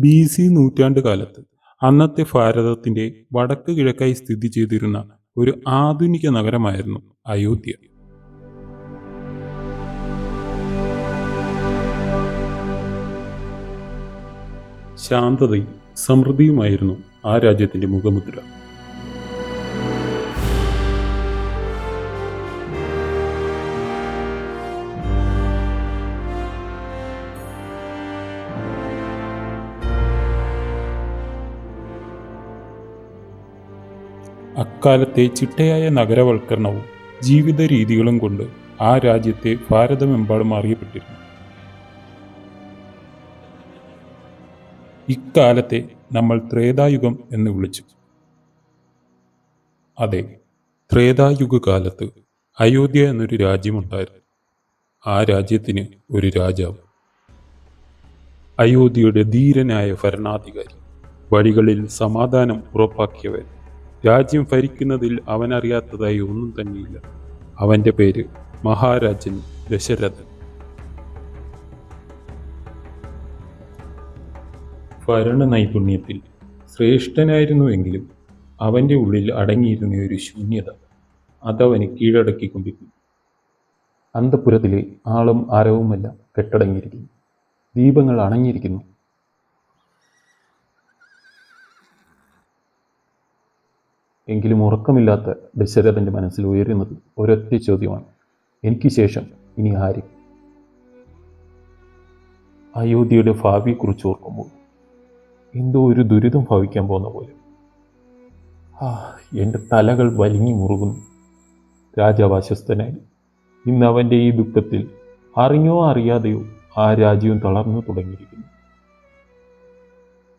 BC നൂറ്റാണ്ട് കാലത്ത് അന്നത്തെ ഭാരതത്തിന്റെ വടക്ക് കിഴക്കായി സ്ഥിതി ചെയ്തിരുന്ന ഒരു ആധുനിക നഗരമായിരുന്നു അയോധ്യ. ശാന്തതയും സമൃദ്ധിയുമായിരുന്നു ആ രാജ്യത്തിന്റെ മുഖമുദ്ര. അക്കാലത്തെ ചിട്ടയായ നഗരവൽക്കരണവും ജീവിത രീതികളും കൊണ്ട് ആ രാജ്യത്തെ ഭാരതമെമ്പാടും അറിയപ്പെട്ടിരുന്നു. ഇക്കാലത്തെ നമ്മൾ ത്രേതായുഗം എന്ന് വിളിച്ചു. അതെ, ത്രേതായുഗ കാലത്ത് അയോധ്യ എന്നൊരു രാജ്യമുണ്ടായിരുന്നു. ആ രാജ്യത്തിന് ഒരു രാജാവ്, അയോധ്യയുടെ ധീരനായ ഭരണാധികാരി, വഴികളിൽ സമാധാനം ഉറപ്പാക്കിയവൻ. രാജ്യം ഭരിക്കുന്നതിൽ അവനറിയാത്തതായി ഒന്നും തന്നെയില്ല. അവന്റെ പേര് മഹാരാജൻ ദശരഥൻ. ഭരണ നൈപുണ്യത്തിൽ ശ്രേഷ്ഠനായിരുന്നുവെങ്കിലും അവന്റെ ഉള്ളിൽ അടങ്ങിയിരുന്ന ഒരു ശൂന്യത അതവന് കീഴടക്കിക്കൊണ്ടിരുന്നു. അന്തഃപുരത്തിലെ ആളും ആരവുമെല്ലാം കെട്ടടങ്ങിയിരിക്കുന്നു. ദീപങ്ങൾ അണഞ്ഞിരിക്കുന്നു. എങ്കിലും ഉറക്കമില്ലാത്ത ദശരഥന്റെ മനസ്സിൽ ഉയരുന്നത് ഒരൊറ്റ ചോദ്യമാണ്: എനിക്ക് ശേഷം ഇനി ആര്? അയോധ്യയുടെ ഭാവിയെക്കുറിച്ച് ഓർക്കുമ്പോൾ എന്തോ ഒരു ദുരിതം ഭവിക്കാൻ പോകുന്ന പോലെ. എൻ്റെ തലകൾ വലിഞ്ഞു മുറുകുന്നു. രാജാവ് അസ്വസ്ഥനായി. ഇന്ന് അവൻ്റെ ഈ ദുഃഖത്തിൽ അറിഞ്ഞോ അറിയാതെയോ ആ രാജ്യവും തളർന്നു തുടങ്ങിയിരിക്കുന്നു.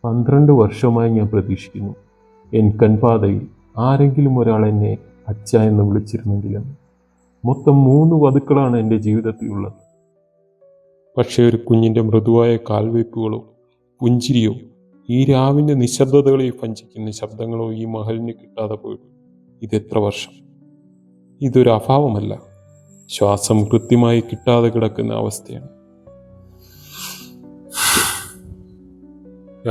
12 വർഷമായി ഞാൻ പ്രതീക്ഷിക്കുന്നു എൻ കൺപാതയിൽ ആരെങ്കിലും ഒരാൾ എന്നെ അച്ഛ എന്ന് വിളിച്ചിരുന്നെങ്കിലെന്ന്. മൊത്തം 3 വധുക്കളാണ് എൻ്റെ ജീവിതത്തിലുള്ളത്. പക്ഷേ ഒരു കുഞ്ഞിൻ്റെ മൃദുവായ കാൽവയ്പ്പുകളോ പുഞ്ചിരിയോ ഈ രാവിൻ്റെ നിശബ്ദതകളെ ഭഞ്ചിക്കുന്ന ശബ്ദങ്ങളോ ഈ മഹലിന് കിട്ടാതെ പോയി. ഇതെത്ര വർഷം? ഇതൊരു അഭാവമല്ല, ശ്വാസം കൃത്യമായി കിട്ടാതെ കിടക്കുന്ന അവസ്ഥയാണ്.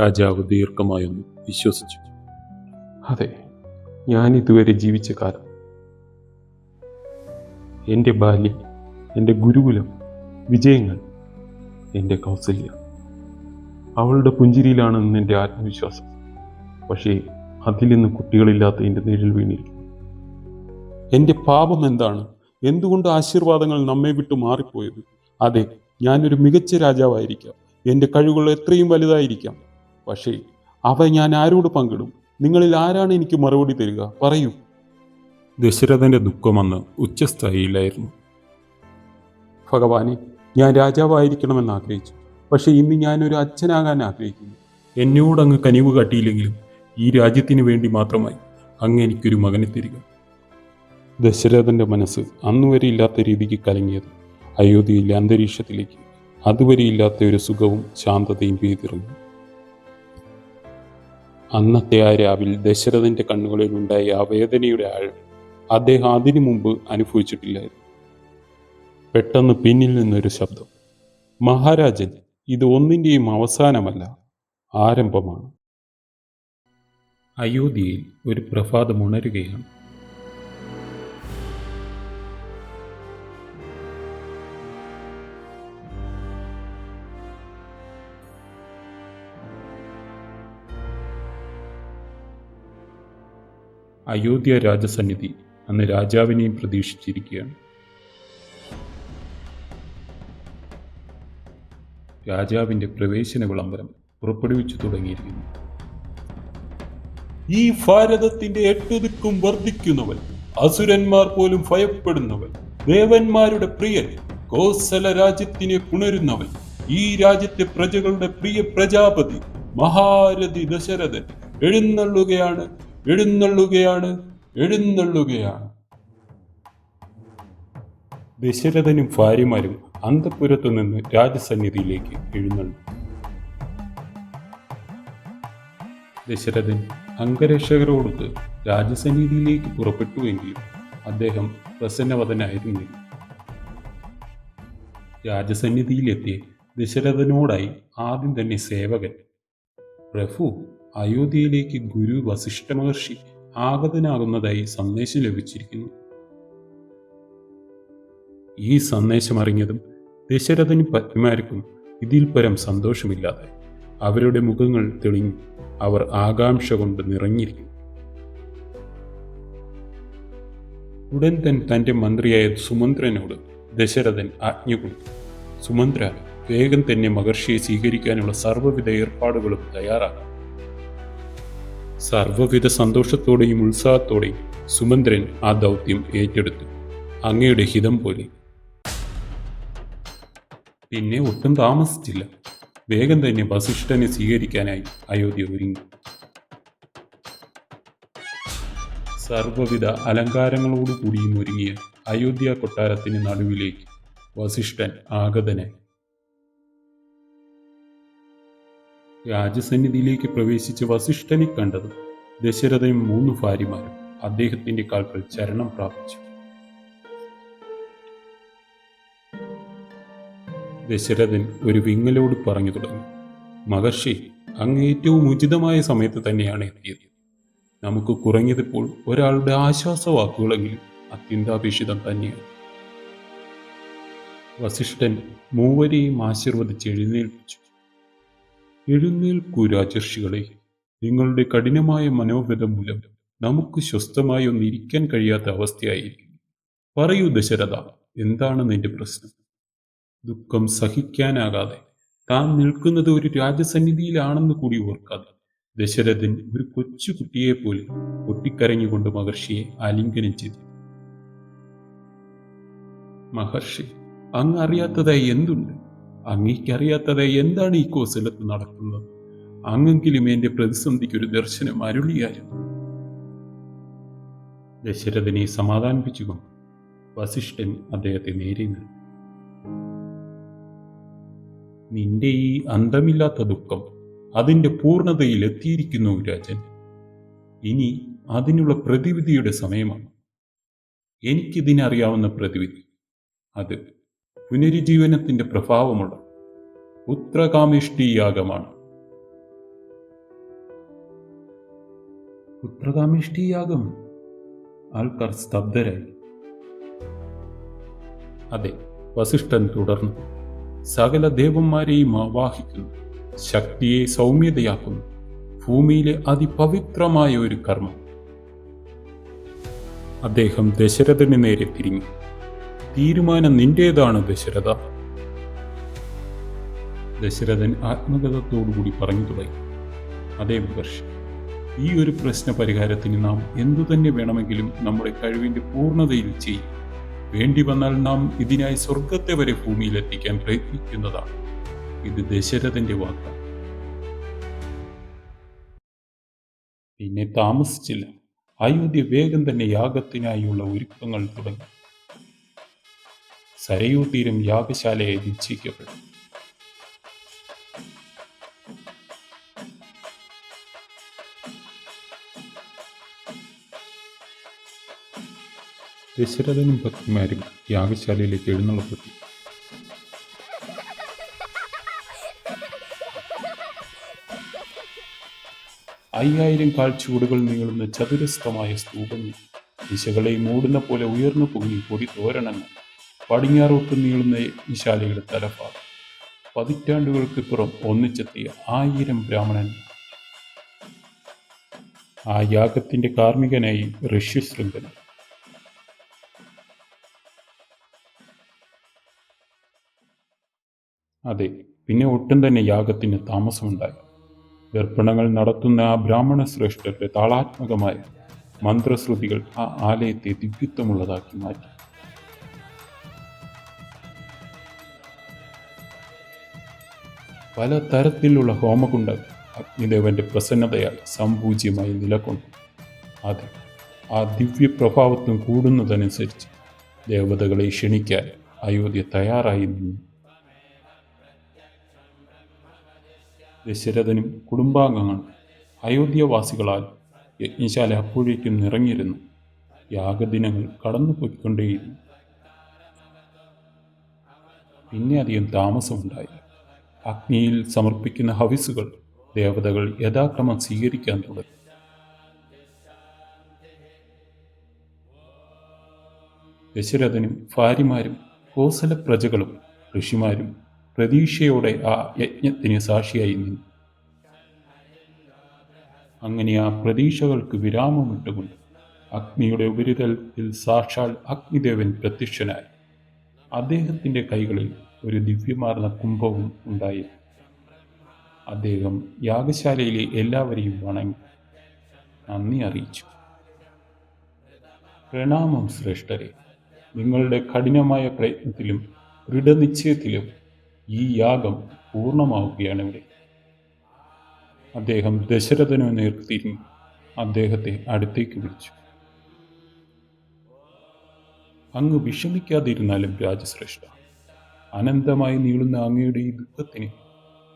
രാജാവ് ദീർഘമായൊന്ന് വിശ്വസിച്ചു. അതെ, ഞാൻ ഇതുവരെ ജീവിച്ച കാലം, എൻ്റെ ബാല്യം, എൻ്റെ ഗുരുകുലം, വിജയങ്ങൾ, എൻ്റെ കൗസല്യ, അവളുടെ പുഞ്ചിരിയിലാണ് എൻ്റെ ആത്മവിശ്വാസം. പക്ഷേ അതിൽ നിന്ന് കുട്ടികളില്ലാത്ത എൻ്റെ നിഴൽ വീണിരിക്കുന്നു. എൻ്റെ പാപം എന്താണ്? എന്തുകൊണ്ട് ആശീർവാദങ്ങൾ നമ്മെ വിട്ടു മാറിപ്പോയത്? അതെ, ഞാനൊരു മികച്ച രാജാവായിരിക്കാം, എൻ്റെ കഴിവുകൾ എത്രയും വലുതായിരിക്കാം. പക്ഷേ അവ ഞാൻ ആരോട് പങ്കിടും? നിങ്ങളിൽ ആരാണ് എനിക്ക് മറുപടി തരിക? പറയൂ. ദശരഥന്റെ ദുഃഖമെന്ന് ഉച്ചസ്ഥായിയിലായിരുന്നു. ഭഗവാനെ, ഞാൻ രാജാവായിരിക്കണമെന്ന് ആഗ്രഹിച്ചു. പക്ഷെ ഇന്ന് ഞാനൊരു അച്ഛനാകാൻ ആഗ്രഹിക്കുന്നു. എന്നോടങ്ങ് കനിവ് കാട്ടിയില്ലെങ്കിലും ഈ രാജ്യത്തിന് വേണ്ടി മാത്രമായി അങ്ങ് എനിക്കൊരു മകനെ തരിക. ദശരഥന്റെ മനസ്സ് അന്നുവരെ ഇല്ലാത്ത രീതിക്ക് കലങ്ങിയത് അയോധ്യയിലെ അന്തരീക്ഷത്തിലേക്ക് അതുവരെ ഇല്ലാത്ത ഒരു സുഖവും ശാന്തതയും പെയ്തിറങ്ങി. അന്നത്തെ ആ രാവിൽ ദശരഥന്റെ കണ്ണുകളിൽ ഉണ്ടായ ആ വേദനയുടെ ആഴം അദ്ദേഹം അതിനു മുമ്പ് അനുഭവിച്ചിട്ടില്ലായിരുന്നു. പെട്ടെന്ന് പിന്നിൽ നിന്നൊരു ശബ്ദം: മഹാരാജൻ, ഇത് ഒന്നിൻ്റെയും അവസാനമല്ല, ആരംഭമാണ്. അയോധ്യയിൽ ഒരു പ്രഭാതം ഉണരുകയാണ്. അയോധ്യ രാജസന്നിധി അന്ന് രാജാവിനെയും പ്രതീക്ഷിച്ചിരിക്കുകയാണ്. രാജാവിൻ്റെ പ്രവേശന വിളംബരം പുറപ്പെടുവിച്ചു തുടങ്ങിയിരിക്കുന്നു. ഈ ഭാരതത്തിന്റെ 8 ദിക്കും വർദ്ധിക്കുന്നവൻ, അസുരന്മാർ പോലും ഭയപ്പെടുന്നവൻ, ദേവന്മാരുടെ പ്രിയൻ, കോസല രാജ്യത്തിനെ പുണരുന്നവൻ, ഈ രാജ്യത്തെ പ്രജകളുടെ പ്രിയ പ്രജാപതി മഹാരഥി ദശരഥൻ എഴുന്നള്ളുകയാണ്, എഴുന്നള്ളുകയാണ്, എഴുന്നള്ളുകയാണ്. ദശരഥനും ഭാര്യമാരും അന്തഃപുരത്തു നിന്ന് രാജസന്നിധിയിലേക്ക് എഴുന്നള്ളി. ദശരഥൻ അംഗരക്ഷകരോടൊത്ത് രാജസന്നിധിയിലേക്ക് പുറപ്പെട്ടുവെങ്കിലും അദ്ദേഹം പ്രസന്നവദനായിരുന്നില്ല. രാജസന്നിധിയിലെത്തിയ ദശരഥനോടായി ആദ്യം തന്നെ സേവകൻ: പ്രഭു, അയോധ്യയിലേക്ക് ഗുരു വസിഷ്ഠ മഹർഷി ആഗതനാകുന്നതായി സന്ദേശം ലഭിച്ചിരിക്കുന്നു. ഈ സന്ദേശം അറിഞ്ഞതും ദശരഥനും പത്നിമാർക്കും ഇതിൽ പരം സന്തോഷമില്ലാതെ അവരുടെ മുഖങ്ങൾ തെളിഞ്ഞു. അവർ ആകാംക്ഷ കൊണ്ട് നിറഞ്ഞിരിക്കുന്നു. ഉടൻ തന്റെ മന്ത്രിയായ സുമന്ത്രനോട് ദശരഥൻ ആജ്ഞ കൊടുത്തു. സുമന്ത്ര, വേഗം തന്നെ മഹർഷിയെ സ്വീകരിക്കാനുള്ള സർവ്വവിധ ഏർപ്പാടുകളും തയ്യാറാക്കാം. സർവ്വവിധ സന്തോഷത്തോടെയും ഉത്സാഹത്തോടെയും സുമന്ത്രൻ ആ ദൗത്യം ഏറ്റെടുത്തു. അങ്ങയുടെ ഹിതം പോലെ. പിന്നെ ഒട്ടും താമസിച്ചില്ല. വേഗം തന്നെ വസിഷ്ഠനെ സ്വീകരിക്കാനായി അയോധ്യ ഒരുങ്ങി. സർവ്വവിധ അലങ്കാരങ്ങളോടുകൂടിയും ഒരുങ്ങിയ അയോധ്യ കൊട്ടാരത്തിന് നടുവിലേക്ക് വസിഷ്ഠൻ ആഗതനായി. രാജസന്നിധിയിലേക്ക് പ്രവേശിച്ച് വസിഷ്ഠനെ കണ്ടത് ദശരഥനും 3 ഭാര്യമാരും അദ്ദേഹത്തിന്റെ കാൽക്കൽ ചരണം പ്രാപിച്ചു. ദശരഥൻ ഒരു വിങ്ങലോട് പറഞ്ഞു തുടങ്ങി. മഹർഷി, അങ്ങ് ഏറ്റവും ഉചിതമായ സമയത്ത് തന്നെയാണ് എത്തിയത്. നമുക്ക് കുറഞ്ഞതിപ്പോൾ ഒരാളുടെ ആശ്വാസവാക്കുകളെങ്കിലും അത്യന്താപേക്ഷിതം തന്നെയാണ്. വസിഷ്ഠൻ മൂവരെയും ആശീർവദിച്ച് എഴുന്നേൽപ്പിച്ചു. എഴുന്നേൽക്കൂ രാജർഷികളെ, നിങ്ങളുടെ കഠിനമായ മനോവ്യത മൂലം നമുക്ക് സ്വസ്ഥമായി ഒന്നിരിക്കാൻ കഴിയാത്ത അവസ്ഥയായിരിക്കും. പറയൂ ദശരഥ, എന്താണ് നിന്റെ പ്രശ്നം? ദുഃഖം സഹിക്കാനാകാതെ താൻ നിൽക്കുന്നത് ഒരു രാജസന്നിധിയിലാണെന്ന് കൂടി ഓർക്കാതെ ദശരഥൻ ഒരു കൊച്ചുകുട്ടിയെപ്പോലെ പൊട്ടിക്കരഞ്ഞുകൊണ്ട് മഹർഷിയെ ആലിംഗനം ചെയ്തു. മഹർഷി, അങ്ങ് അറിയാത്തതായി എന്തുണ്ട്? അങ്ങേക്കറിയാത്തതായി എന്താണ് ഈ കോസലത്ത് നടക്കുന്നത്? അങ്ങെങ്കിലും എന്റെ പ്രതിസന്ധിക്ക് ഒരു ദർശനം അരുളിയായിരുന്നു. ദശരഥനെ സമാധാനിപ്പിച്ചുകൊണ്ട് വസിഷ്ഠൻ അദ്ദേഹത്തെ നേരെ നിർത്തി. നിന്റെ ഈ അന്തമില്ലാത്ത ദുഃഖം അതിൻ്റെ പൂർണ്ണതയിൽ എത്തിയിരിക്കുന്നു രാജൻ. ഇനി അതിനുള്ള പ്രതിവിധിയുടെ സമയമാണ്. എനിക്കിതിനറിയാവുന്ന പ്രതിവിധി, അത് പുനരുജ്ജീവനത്തിന്റെ പ്രഭാവമുള്ള പുത്രകാമേഷ്ടിയാഗമാണ്. പുത്രകാമേഷ്ടിയാഗം? ആൾക്കാർ സ്തബ്ധരായി. അതെ, വസിഷ്ഠൻ തുടർന്നു. സകല ദേവന്മാരെയും ആവാഹിക്കുന്നു, ശക്തിയെ സൗമ്യതയാക്കുന്നു, ഭൂമിയിലെ അതിപവിത്രമായ ഒരു കർമ്മം. അദ്ദേഹം ദശരഥന് നേരെ തിരിഞ്ഞു. തീരുമാനം നിന്റേതാണ് ദശരഥ. ദശരഥൻ ആത്മഗതത്തോടുകൂടി പറഞ്ഞു തുടങ്ങി. അതേ മഹർഷി, ഈ ഒരു പ്രശ്ന പരിഹാരത്തിന് നാം എന്തുതന്നെ വേണമെങ്കിലും നമ്മുടെ കഴിവിന്റെ പൂർണ്ണതയിൽ ചെയ്യും. വേണ്ടി വന്നാൽ നാം ഇതിനായി സ്വർഗത്തെ വരെ ഭൂമിയിലെത്തിക്കാൻ പ്രയത്നിക്കുന്നതാണ്. ഇത് ദശരഥന്റെ വാക്കാണ്. പിന്നെ താമസിച്ചില്ല. അയോധ്യ വേഗം തന്നെ യാഗത്തിനായുള്ള ഒരുക്കങ്ങൾ തുടങ്ങി. സരയൂ തീരം യാഗശാലയെ നിശ്ചയിക്കപ്പെട്ടു. ദശരഥനും ഭക്തിമാരും യാഗശാലയിലേക്ക് എഴുന്നള്ളപ്പെട്ടു. അയ്യായിരം കാൽച്ചുവടുകൾ നീളുന്ന ചതുരസ്ഥമായ സ്തൂപങ്ങൾ, ദിശകളെ മൂടുന്ന പോലെ ഉയർന്നു പൊങ്ങി പൊടി തോരണങ്ങൾ, പടിഞ്ഞാറോട്ട് നീളുന്ന ഈ ശാലയുടെ തലഭാഗം, പതിറ്റാണ്ടുകൾക്കിപ്പുറം ഒന്നിച്ചെത്തിയ 1000 ബ്രാഹ്മണന്മാർ. ആ യാഗത്തിന്റെ കാർമ്മികനായി ഋഷ്യശൃംഖൻ. അതെ, പിന്നെ ഒട്ടും തന്നെ യാഗത്തിന് താമസമുണ്ടായി. ദർപ്പണങ്ങൾ നടത്തുന്ന ആ ബ്രാഹ്മണ ശ്രേഷ്ഠരുടെ താളാത്മകമായ മന്ത്രശ്രുതികൾ ആ ആലയത്തെ ദിവ്യത്വമുള്ളതാക്കി മാറ്റി. പല തരത്തിലുള്ള ഹോമകുണ്ടങ്ങൾ അഗ്നിദേവന്റെ പ്രസന്നതയാൽ സംപൂജ്യമായി നിലകൊണ്ടു. അത് ആ ദിവ്യപ്രഭാവത്വം കൂടുന്നതനുസരിച്ച് ദേവതകളെ ക്ഷണിക്കാൻ അയോധ്യ തയ്യാറായി നിന്നു. ദശരഥനും കുടുംബാംഗങ്ങളും അയോധ്യവാസികളാൽ യജ്ഞശാല അപ്പോഴേക്കും നിറഞ്ഞിരുന്നു. യാഗദിനങ്ങൾ കടന്നുപോയിക്കൊണ്ടേയിരുന്നു. പിന്നെ അധികം താമസമുണ്ടായില്ല. അഗ്നിയിൽ സമർപ്പിക്കുന്ന ഹവിസുകൾ ദേവതകൾ യഥാക്രമം സ്വീകരിക്കാൻ തുടങ്ങി. ദശരഥനും ഭാര്യമാരും കോസല പ്രജകളും ഋഷിമാരും പ്രതീക്ഷയോടെ ആ യജ്ഞത്തിന് സാക്ഷിയായി നിന്നു. അങ്ങനെ ആ പ്രതീക്ഷകൾക്ക് വിരാമമിട്ടുകൊണ്ട് അഗ്നിയുടെ ഉപരിതലത്തിൽ സാക്ഷാൽ അഗ്നിദേവൻ പ്രത്യക്ഷനായി. അദ്ദേഹത്തിൻ്റെ കൈകളിൽ ഒരു ദിവ്യമാർന്ന കുംഭവും ഉണ്ടായി. അദ്ദേഹം യാഗശാലയിലെ എല്ലാവരെയും വണങ്ങി നന്ദി അറിയിച്ചു. പ്രണാമം ശ്രേഷ്ഠരെ, നിങ്ങളുടെ കഠിനമായ പ്രയത്നത്തിലും ദൃഢനിശ്ചയത്തിലും ഈ യാഗം പൂർണ്ണമാവുകയാണ് ഇവിടെ. അദ്ദേഹം ദശരഥനു നേർത്തിരിഞ്ഞു അദ്ദേഹത്തെ അടുത്തേക്ക് വിളിച്ചു. അങ്ങ് വിഷമിക്കാതിരുന്നാലും രാജശ്രേഷ്ഠ, അനന്തമായി നീളുന്ന അങ്ങയുടെ ഈ ദുഃഖത്തിന്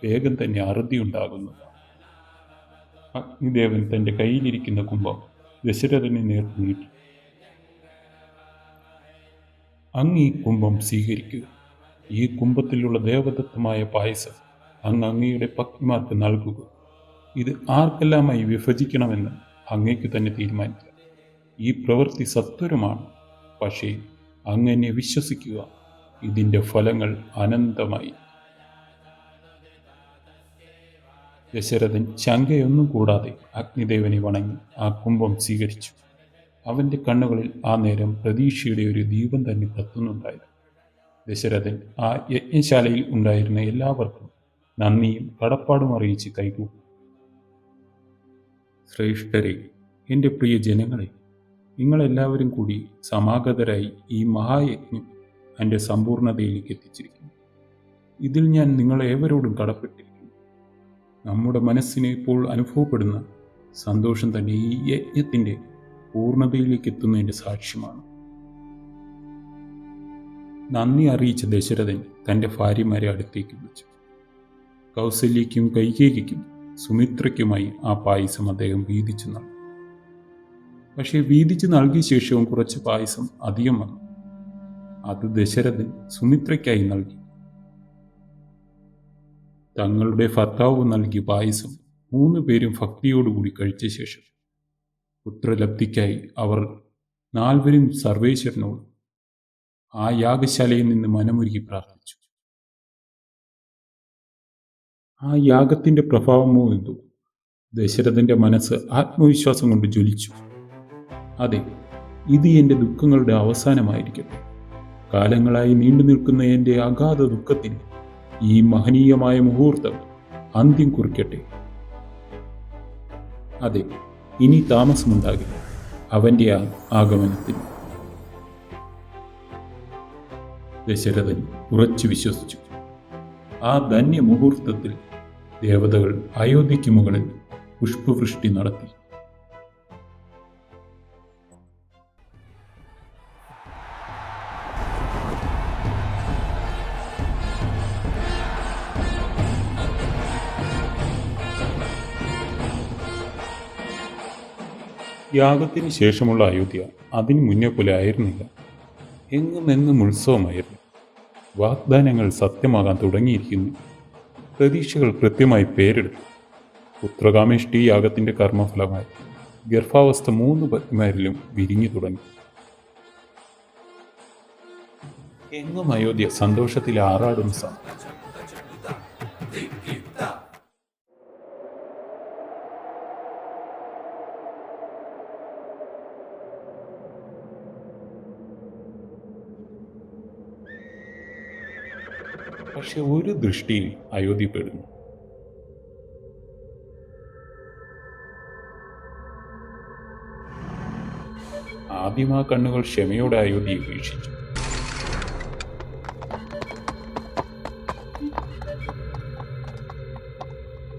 വേഗം തന്നെ അറുതിയുണ്ടാകുന്നു. അഗ്നിദേവൻ തൻ്റെ കയ്യിലിരിക്കുന്ന കുംഭം ദശരഥനെ നേർക്ക് നീട്ടി. അങ്ങ് ഈ കുംഭം സ്വീകരിക്കുക. ഈ കുംഭത്തിലുള്ള ദേവദത്തമായ പായസം അങ്ങ് അങ്ങയുടെ പത്നിമാർക്ക് നൽകുക. ഇത് ആർക്കെല്ലാമായി വിഭജിക്കണമെന്ന് അങ്ങേക്ക് തന്നെ തീരുമാനിക്കുക. ഈ പ്രവൃത്തി സത്വരമാണ്. പക്ഷേ അങ്ങനെ വിശ്വസിക്കുക, ഇതിൻ്റെ ഫലങ്ങൾ അനന്തമായി. ദശരഥൻ ശങ്കയൊന്നും കൂടാതെ അഗ്നിദേവനെ വണങ്ങി ആ കുംഭം സ്വീകരിച്ചു. അവൻ്റെ കണ്ണുകളിൽ ആ നേരം പ്രതീക്ഷയുടെ ഒരു ദീപം തന്നെ കത്തുന്നുണ്ടായിരുന്നു. ദശരഥൻ ആ യജ്ഞശാലയിൽ ഉണ്ടായിരുന്ന എല്ലാവർക്കും നന്ദിയും കടപ്പാടും അറിയിച്ച് കൈകൂപ്പി. ശ്രേഷ്ഠരെ, എൻ്റെ പ്രിയ ജനങ്ങളെ, നിങ്ങളെല്ലാവരും കൂടി സമാഗതരായി ഈ മഹായജ്ഞം എൻ്റെ സമ്പൂർണതയിലേക്ക് എത്തിച്ചിരിക്കുന്നു. ഇതിൽ ഞാൻ നിങ്ങളേവരോടും കടപ്പെട്ടിരിക്കുന്നു. നമ്മുടെ മനസ്സിന് ഇപ്പോൾ അനുഭവപ്പെടുന്ന സന്തോഷം തന്നെ ഈ യജ്ഞത്തിൻ്റെ പൂർണ്ണതയിലേക്ക് എത്തുന്നതിൻ്റെ സാക്ഷ്യമാണ്. നന്ദി അറിയിച്ച ദശരഥൻ തൻ്റെ ഭാര്യമാരെ അടുത്തേക്ക് വിളിച്ചു. കൗസല്യയ്ക്കും കൈകേയിക്കും സുമിത്രയ്ക്കുമായി ആ പായസം അദ്ദേഹം വീതിച്ചു നൽകി. പക്ഷേ വീതിച്ചു നൽകിയ ശേഷവും കുറച്ച് പായസം അധികം വന്നു. അത് ദശരഥൻ സുമിത്രയ്ക്കായി നൽകി. തങ്ങളുടെ ഭർത്താവ് നൽകിയ പായസം 3 പേരും ഭക്തിയോടുകൂടി കഴിച്ച ശേഷം പുത്രലബ്ധിക്കായി അവർ 4 സർവേശ്വരനോട് ആ യാഗശാലയിൽ നിന്ന് മനമൊരുക്കി പ്രാർത്ഥിച്ചു. ആ യാഗത്തിൻ്റെ പ്രഭാവമോ എന്തോ ദശരഥൻ്റെ മനസ്സ് ആത്മവിശ്വാസം കൊണ്ട് ജ്വലിച്ചു. അതെ, ഇത് എൻ്റെ ദുഃഖങ്ങളുടെ അവസാനമായിരിക്കട്ടെ. കാലങ്ങളായി നീണ്ടു നിൽക്കുന്ന എൻ്റെ അഗാധ ദുഃഖത്തിന് ഈ മഹനീയമായ മുഹൂർത്തം അന്ത്യം കുറിക്കട്ടെ. അതെ, ഇനി താമസമുണ്ടാകില്ല അവൻ്റെ ആ ആഗമനത്തിന്. ദശരഥൻ ഉറച്ചു വിശ്വസിച്ചു. ആ ധന്യ മുഹൂർത്തത്തിൽ ദേവതകൾ അയോധ്യയ്ക്ക് മുകളിൽ പുഷ്പവൃഷ്ടി നടത്തി. യാഗത്തിന് ശേഷമുള്ള അയോധ്യ അതിനു മുന്നേ പോലെ ആയിരുന്നില്ല. എങ്ങും ഉത്സവമായിരുന്നു. വാഗ്ദാനങ്ങൾ സത്യമാകാൻ തുടങ്ങിയിരിക്കുന്നു. പ്രതീക്ഷകൾ കൃത്യമായി പേരെടുത്തു. പുത്രകാമേഷ്ടി യാഗത്തിൻ്റെ കർമ്മഫലമായി ഗർഭാവസ്ഥ 3 പത്നിമാരിലും വിരിഞ്ഞു തുടങ്ങി. എങ്ങും അയോധ്യ സന്തോഷത്തിൽ ആറാടുന്ന സമയം. പക്ഷെ ഒരു ദൃഷ്ടിയിൽ അയോധ്യപ്പെടുന്നു. ആദ്യം ആ കണ്ണുകൾ ക്ഷമയോടെ അയോധ്യയെ വീക്ഷിച്ചു.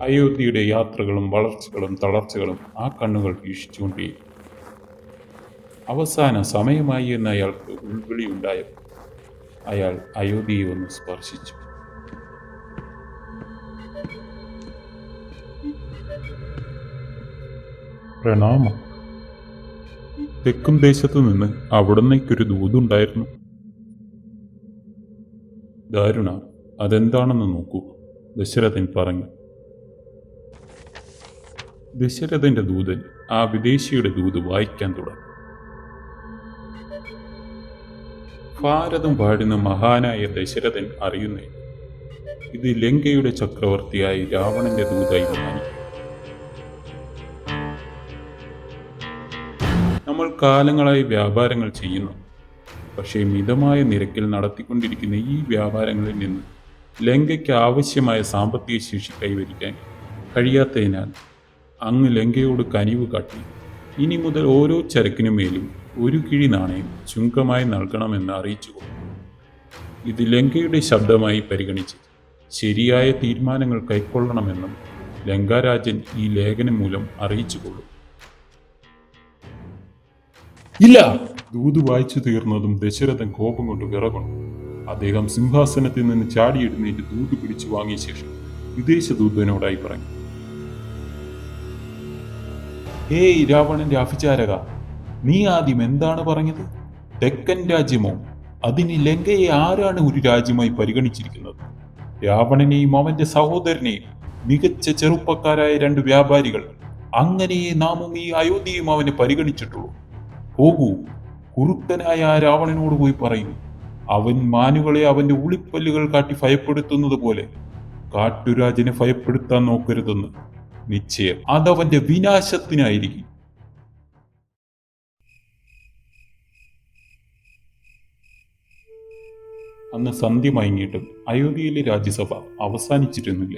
അയോധ്യയുടെ യാത്രകളും വളർച്ചകളും തളർച്ചകളും ആ കണ്ണുകൾ വീക്ഷിച്ചുകൊണ്ടേയിരുന്നു. അവസാന സമയമായി എന്ന് അയാൾക്ക് ഉൾവിളിയുണ്ടായപ്പോൾ അയാൾ അയോധ്യയെ ഒന്ന് സ്പർശിച്ചു. പ്രണാമം. തെക്കും ദേശത്തു നിന്ന് അവിടുന്നേക്കൊരു ദൂതുണ്ടായിരുന്നു. ദാരുണ, അതെന്താണെന്ന് നോക്കൂ, ദശരഥൻ പറഞ്ഞു. ദശരഥന്റെ ദൂതൻ ആ വിദേശിയുടെ ദൂത് വായിക്കാൻ തുടങ്ങി. ഭാരതം വാഴുന്ന മഹാനായ ദശരഥൻ അറിയുന്നേ, ഇത് ലങ്കയുടെ ചക്രവർത്തിയായി രാവണന്റെ ദൂതായി മാനിക്കും. നമ്മൾ കാലങ്ങളായി വ്യാപാരങ്ങൾ ചെയ്യുന്നു. പക്ഷേ മിതമായ നിരക്കിൽ നടത്തിക്കൊണ്ടിരിക്കുന്ന ഈ വ്യാപാരങ്ങളിൽ നിന്ന് ലങ്കയ്ക്ക് ആവശ്യമായ സാമ്പത്തിക ശേഷി കൈവരിക്കാൻ കഴിയാത്തതിനാൽ അങ്ങ് ലങ്കയോട് കനിവ് കാട്ടി ഇനി മുതൽ ഓരോ ചരക്കിനുമേലും ഒരു കിഴി നാണയം ചുങ്കമായി നൽകണമെന്ന് അറിയിച്ചു. ഇത് ലങ്കയുടെ ശബ്ദമായി പരിഗണിച്ച് ശരിയായ തീരുമാനങ്ങൾ കൈക്കൊള്ളണമെന്നും ലങ്കാരാജൻ ഈ ലേഖനം മൂലം അറിയിച്ചുകൊള്ളും. ഇല്ല! ദൂത് വായിച്ചു തീർന്നതും ദശരഥൻ കോപം കൊണ്ട് വിറകൊണ്ടു. അദ്ദേഹം സിംഹാസനത്തിൽ നിന്ന് ചാടിയെഴുന്നേറ്റ് ദൂത് പിടിച്ചു വാങ്ങിയ ശേഷം വിദേശ ദൂതനോടായി പറഞ്ഞു, ഹേയ് രാവണന്റെ അഭിചാരക, നീ ആദ്യം എന്താണ് പറഞ്ഞത്? തെക്കൻ രാജ്യമോ? അതിന് ലങ്കയെ ആരാണ് ഒരു രാജ്യമായി പരിഗണിച്ചിരിക്കുന്നത്? രാവണനെയും അവന്റെ സഹോദരനെയും മികച്ച ചെറുപ്പക്കാരായ 2 വ്യാപാരികൾ. അങ്ങനെയേ നാമും ഈ അയോധ്യയും അവനെ പരിഗണിച്ചിട്ടുള്ളൂ. പോകൂ, കുറുക്കനായ ആ രാവണനോട് പോയി പറയൂ, അവൻ മാനുകളെ അവന്റെ ഉളിപ്പല്ലുകൾ കാട്ടി ഭയപ്പെടുത്തുന്നത് പോലെ കാട്ടുരാജനെ ഭയപ്പെടുത്താൻ നോക്കരുതെന്ന്. നിശ്ചയം അതവന്റെ വിനാശത്തിനായിരിക്കും. അന്ന് സന്ധ്യ മയങ്ങിയിട്ടും അയോധ്യയിലെ രാജ്യസഭ അവസാനിച്ചിരുന്നില്ല.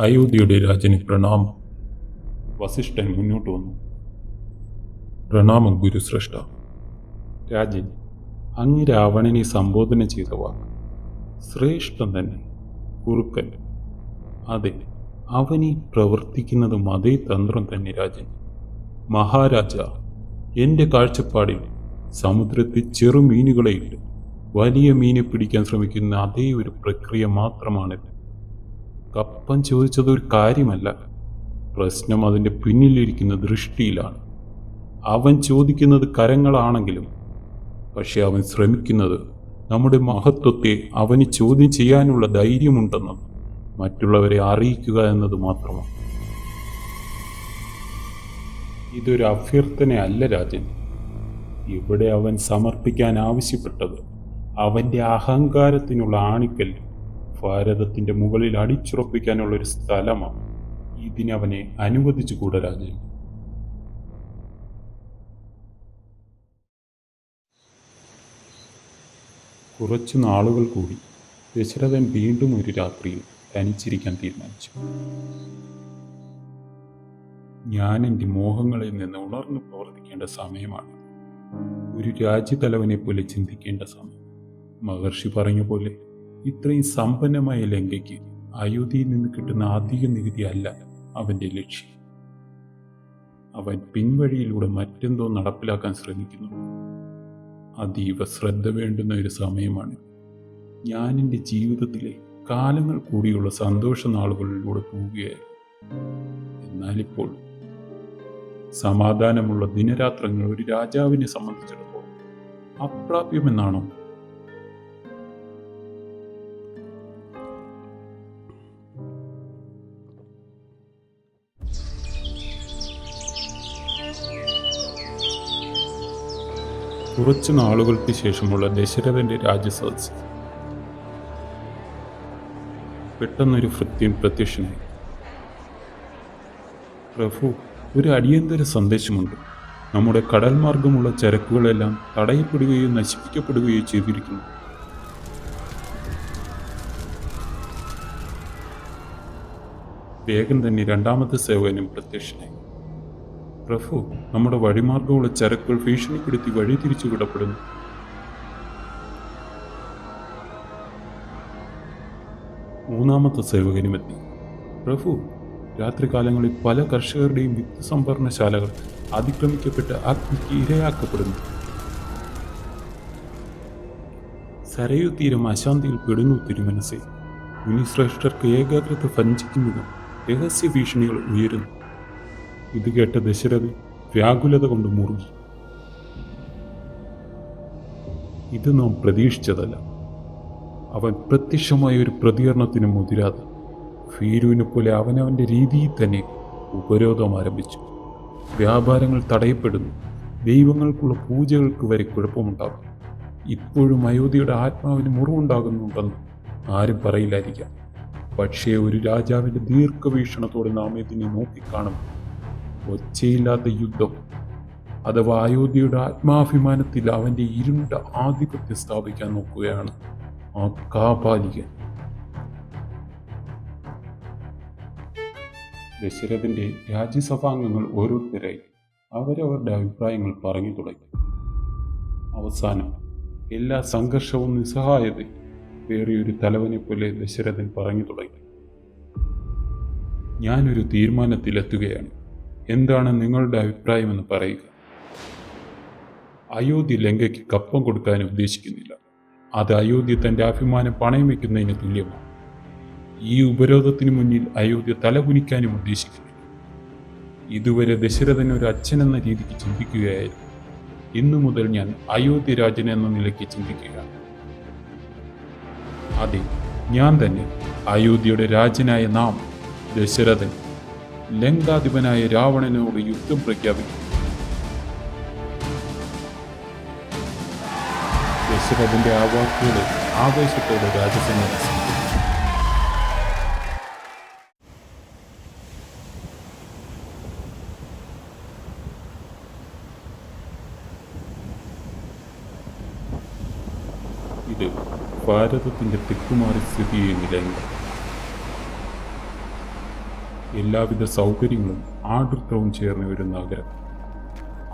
അയോധ്യയുടെ രാജന് പ്രണാമം. വസിഷ്ഠൻ മുന്നോട്ട് വന്നു. പ്രണാമം ഗുരുശ്രേഷ്ഠ. രാജൻ, അങ്ങ് രാവണനെ സംബോധന ചെയ്ത വാക്ക് ശ്രേഷ്ഠൻ തന്നെ. കുറുക്കൻ. അതെ, അവനീ പ്രവർത്തിക്കുന്നതും അതേ തന്ത്രം തന്നെ രാജൻ. മഹാരാജ, എൻ്റെ കാഴ്ചപ്പാടിൽ സമുദ്രത്തിൽ ചെറുമീനുകളെ ഇട്ട് വലിയ മീനെ പിടിക്കാൻ ശ്രമിക്കുന്ന അതേ ഒരു പ്രക്രിയ മാത്രമാണിത്. കപ്പൻ ചോദിച്ചത് ഒരു കാര്യമല്ല, പ്രശ്നം അതിൻ്റെ പിന്നിലിരിക്കുന്ന ദൃഷ്ടിയിലാണ്. അവൻ ചോദിക്കുന്നത് കരങ്ങളാണെങ്കിലും പക്ഷെ അവൻ ശ്രമിക്കുന്നത് നമ്മുടെ മഹത്വത്തെ അവന് ചോദ്യം ചെയ്യാനുള്ള ധൈര്യമുണ്ടെന്നും മറ്റുള്ളവരെ അറിയിക്കുക എന്നത് മാത്രമാണ്. ഇതൊരു അഭ്യർത്ഥനയല്ല രാജൻ. ഇവിടെ അവൻ സമർപ്പിക്കാൻ ആവശ്യപ്പെട്ടത് അവൻ്റെ അഹങ്കാരത്തിനുള്ള ആണിക്കൽ ഭാരതത്തിൻ്റെ മുകളിൽ അടിച്ചുറപ്പിക്കാനുള്ള ഒരു സ്ഥലമാണ്. ഇതിനവനെ അനുവദിച്ചുകൂടാ രാജൻ. കുറച്ചു നാളുകൾ കൂടി ദശരഥൻ വീണ്ടും ഒരു രാത്രിയിൽ തനിച്ചിരിക്കാൻ തീരുമാനിച്ചു. ഞാൻ എൻ്റെ മോഹങ്ങളിൽ നിന്ന് ഉണർന്നു പ്രവർത്തിക്കേണ്ട സമയമാണ്. ഒരു രാജ്യതലവനെ പോലെ ചിന്തിക്കേണ്ട സമയം. മഹർഷി പറഞ്ഞ പോലെ ഇത്രയും സമ്പന്നമായ ലങ്കയ്ക്ക് അയോധ്യയിൽ നിന്ന് കിട്ടുന്ന അധിക നികുതി അല്ല അവൻ്റെ ലക്ഷ്യം. അവൻ പിൻവഴിയിലൂടെ മറ്റെന്തോ നടപ്പിലാക്കാൻ ശ്രമിക്കുന്നു. അതീവ ശ്രദ്ധ വേണ്ടുന്ന ഒരു സമയമാണ്. ഞാൻ എൻ്റെ ജീവിതത്തിലെ കാലങ്ങൾ കൂടിയുള്ള സന്തോഷ നാളുകളിലൂടെ പോവുകയായിരുന്നു. എന്നാലിപ്പോൾ സമാധാനമുള്ള ദിനരാത്രങ്ങൾ ഒരു രാജാവിനെ സംബന്ധിച്ചിടത്തോളം അപ്രാപ്യമെന്നാണോ? കുറച്ചു നാളുകൾക്ക് ശേഷമുള്ള ദശരഥന്റെ രാജസദസ്. പെട്ടെന്നൊരു ഭൃത്യൻ പ്രത്യക്ഷനായി. പ്രഭു, ഒരു അടിയന്തര സന്ദേശമുണ്ട്. നമ്മുടെ കടൽ മാർഗമുള്ള ചരക്കുകളെല്ലാം തടയപ്പെടുകയോ നശിപ്പിക്കപ്പെടുകയോ ചെയ്തിരിക്കുന്നു. വേഗം തന്നെ 2ാമത്തെ സേവകനും പ്രത്യക്ഷനായി. പ്രഭു, നമ്മുടെ വഴിമാർഗമുള്ള ചരക്കുകൾ ഭീഷണിപ്പെടുത്തി വഴി തിരിച്ചു വിടപ്പെടുന്നു. മൂന്നാമത്തെ സേവകനുമെത്തി. പ്രഭു, രാത്രികാലങ്ങളിൽ പല കർഷകരുടെയും വിത്ത് സംഭരണശാലകൾ അതിക്രമിക്കപ്പെട്ട് അഗ്നിക്ക് ഇരയാക്കപ്പെടുന്നു. സരയൂ തീരം അശാന്തിയിൽ പെടുന്നു തിരുമനസേ. മുനിശ്രേഷ്ഠർക്ക് ഏകാഗ്രത ഭഞ്ജിക്കുന്നതും രഹസ്യ ഭീഷണികൾ ഉയരുന്നു. ഇത് കേട്ട ദശരഥൻ വ്യാകുലത കൊണ്ട് മുറുകി. ഇത് നാം പ്രതീക്ഷിച്ചതല്ല. അവൻ പ്രത്യക്ഷമായ ഒരു പ്രതികരണത്തിന് മുതിരാതെ ഫീരുവിനെ പോലെ അവനവൻ്റെ രീതിയിൽ തന്നെ ഉപരോധം ആരംഭിച്ചു. വ്യാപാരങ്ങൾ തടയപ്പെടുന്നു, ദൈവങ്ങൾക്കുള്ള പൂജകൾക്ക് വരെ കുഴപ്പമുണ്ടാകും. ഇപ്പോഴും അയോധ്യയുടെ ആത്മാവിന് മുറിവുണ്ടാകുന്നുണ്ടെന്ന് ആരും പറയില്ലായിരിക്കാം. പക്ഷേ ഒരു രാജാവിൻ്റെ ദീർഘവീക്ഷണത്തോടെ നാം ഇതിനെ നോക്കിക്കാണും. ഒച്ചയില്ലാത്ത യുദ്ധം, അഥവാ അയോധ്യയുടെ ആത്മാഭിമാനത്തിൽ അവൻ്റെ ഇരുണ്ട ആധിപത്യം സ്ഥാപിക്കാൻ നോക്കുകയാണ് ആ കാപാലികൻ. ദശരഥന്റെ രാജ്യസഭാംഗങ്ങൾ ഓരോരുത്തരായി അവരവരുടെ അഭിപ്രായങ്ങൾ പറഞ്ഞു തുടങ്ങി. അവസാനം എല്ലാ സംഘർഷവും നിസ്സഹായതയും വേറെയൊരു തലവനെ പോലെ ദശരഥൻ പറഞ്ഞു തുടങ്ങി. ഞാനൊരു തീരുമാനത്തിലെത്തുകയാണ്. എന്താണ് നിങ്ങളുടെ അഭിപ്രായമെന്ന് പറയുക. അയോധ്യ ലങ്കയ്ക്ക് കപ്പം കൊടുക്കാൻ ഉദ്ദേശിക്കുന്നില്ല. അത് അയോധ്യ തൻ്റെ അഭിമാനം പണയം വയ്ക്കുന്നതിന് തുല്യമാണ്. ഈ ഉപരോധത്തിന് മുന്നിൽ അയോധ്യ തലകുനിക്കാനും ഉദ്ദേശിക്കുന്നില്ല. ഇതുവരെ ദശരഥൻ ഒരു അച്ഛൻ എന്ന രീതിക്ക് ചിന്തിക്കുകയായിരുന്നു. ഇന്നു മുതൽ ഞാൻ അയോധ്യ രാജൻ എന്ന നിലയ്ക്ക് ചിന്തിക്കുകയാണ്. അതെ, ഞാൻ തന്നെ അയോധ്യയുടെ രാജനായ നാം ദശരഥൻ ലങ്കാധിപനായ രാവണനോട് യുദ്ധം പ്രഖ്യാപിക്കും. ദശരഥന്റെ ആ വാക്കുകളെ ആവേശത്തോടെ രാജസേന ഇത് ഭാരതത്തിന്റെ തെക്കുമാറി സ്ഥിതി ചെയ്യുന്ന ലങ്ക. എല്ലാവിധ സൗകര്യങ്ങളും ആഡൃത്രവും ചേർന്ന ഒരു നഗരം.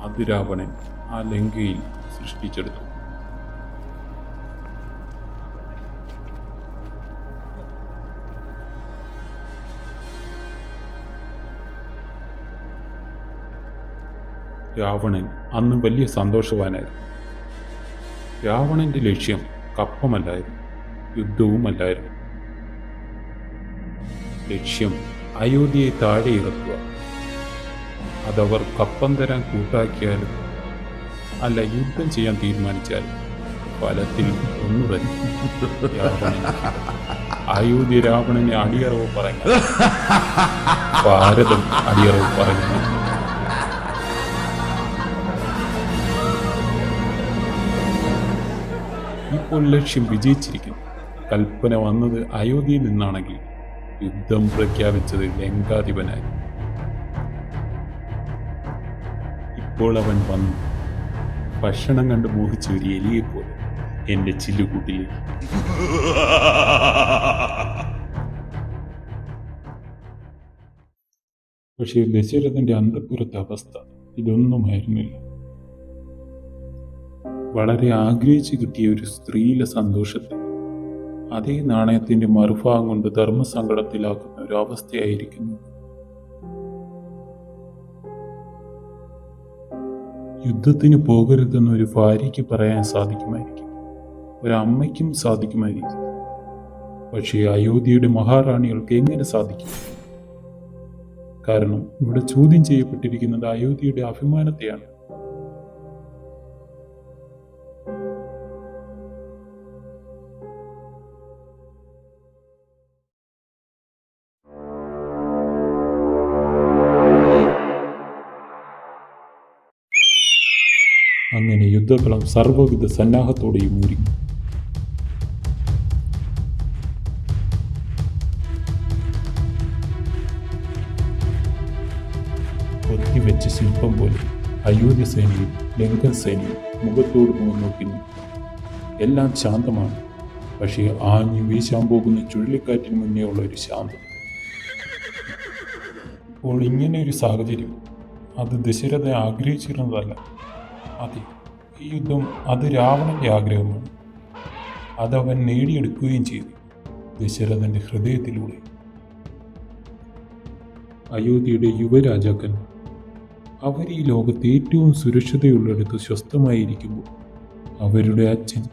അത് രാവണൻ ആ ലങ്കയിൽ സൃഷ്ടിച്ചെടുത്തു. രാവണൻ അന്ന് വലിയ സന്തോഷവാനായിരുന്നു. രാവണന്റെ ലക്ഷ്യം കപ്പമല്ലായിരുന്നു, യുദ്ധവുമല്ലായിരുന്നു. ലക്ഷ്യം അയോധ്യയെ താഴെ ഇറക്കുക. അതവർ കപ്പം തരാൻ കൂട്ടാക്കിയാലും അല്ല യുദ്ധം ചെയ്യാൻ തീരുമാനിച്ചാലും ഫലത്തിൽ ഒന്നു തന്നെ. അയോധ്യ രാവണനെ അടിയറവ് പറഞ്ഞു, ഭാരതം അടിയറവ് പറഞ്ഞു. ഇപ്പോൾ ലക്ഷ്യം വിജയിച്ചിരിക്കുന്നു. കൽപ്പന വന്നത് അയോധ്യയിൽ നിന്നാണെങ്കിൽ യുദ്ധം പ്രഖ്യാപിച്ചത് ലങ്കാധിപനായി. ഇപ്പോൾ അവൻ വന്നു, ഭക്ഷണം കണ്ട് മോഹിച്ച ഒരു എലിയെപ്പോലെ എന്റെ ചില്ലുകൂട്ടിലേക്ക്. പക്ഷേ ദശരഥന്റെ അന്തഃപുരത്തെ അവസ്ഥ ഇതൊന്നുമായിരുന്നില്ല. വളരെ ആഗ്രഹിച്ചു കിട്ടിയ ഒരു സ്ത്രീയിലെ സന്തോഷത്തെ അതേ നാണയത്തിന്റെ മറുഭാഗം കൊണ്ട് ധർമ്മസങ്കടത്തിലാക്കുന്ന ഒരു അവസ്ഥയായിരിക്കുന്നു. യുദ്ധത്തിന് പോകരുതെന്ന് ഒരു ഭാര്യയ്ക്ക് പറയാൻ സാധിക്കുമായിരിക്കും, ഒരമ്മയ്ക്കും സാധിക്കുമായിരിക്കും. പക്ഷേ അയോധ്യയുടെ മഹാറാണികൾക്ക് എങ്ങനെ സാധിക്കും? കാരണം ഇവിടെ ചോദ്യം ചെയ്യപ്പെട്ടിരിക്കുന്നത് അയോധ്യയുടെ അഭിമാനത്തെയാണ്. അങ്ങനെ യുദ്ധകളം സർവ്വവിധ സന്നാഹത്തോടെയും ഒരുങ്ങി. കൊത്തിവെച്ച ശില്പം പോലെ അയോധ്യ സേനയും ലങ്കൻ സേനയും മുഖത്തോട് മുഖം നോക്കി. എല്ലാം ശാന്തമാണ്. പക്ഷേ ആഞ്ഞു വീശാൻ പോകുന്ന ചുഴലിക്കാറ്റിന് മുന്നേ ഉള്ള ഒരു ശാന്തത. ഇപ്പോൾ ഇങ്ങനെ ഒരു സാഹചര്യം അത് ദശരഥൻ ആഗ്രഹിച്ചിരുന്നതല്ല. അതെ, ഈ യുദ്ധം അത് രാവണന്റെ ആഗ്രഹമാണ്. അതവൻ നേടിയെടുക്കുകയും ചെയ്തു ദശരഥന്റെ ഹൃദയത്തിലൂടെ. അയോധ്യയുടെ യുവരാജാക്കന്മാർ അവർ ഈ ലോകത്ത് ഏറ്റവും സുരക്ഷിതയുള്ളിടത്ത് സ്വസ്ഥമായിരിക്കുമ്പോൾ അവരുടെ അച്ഛൻ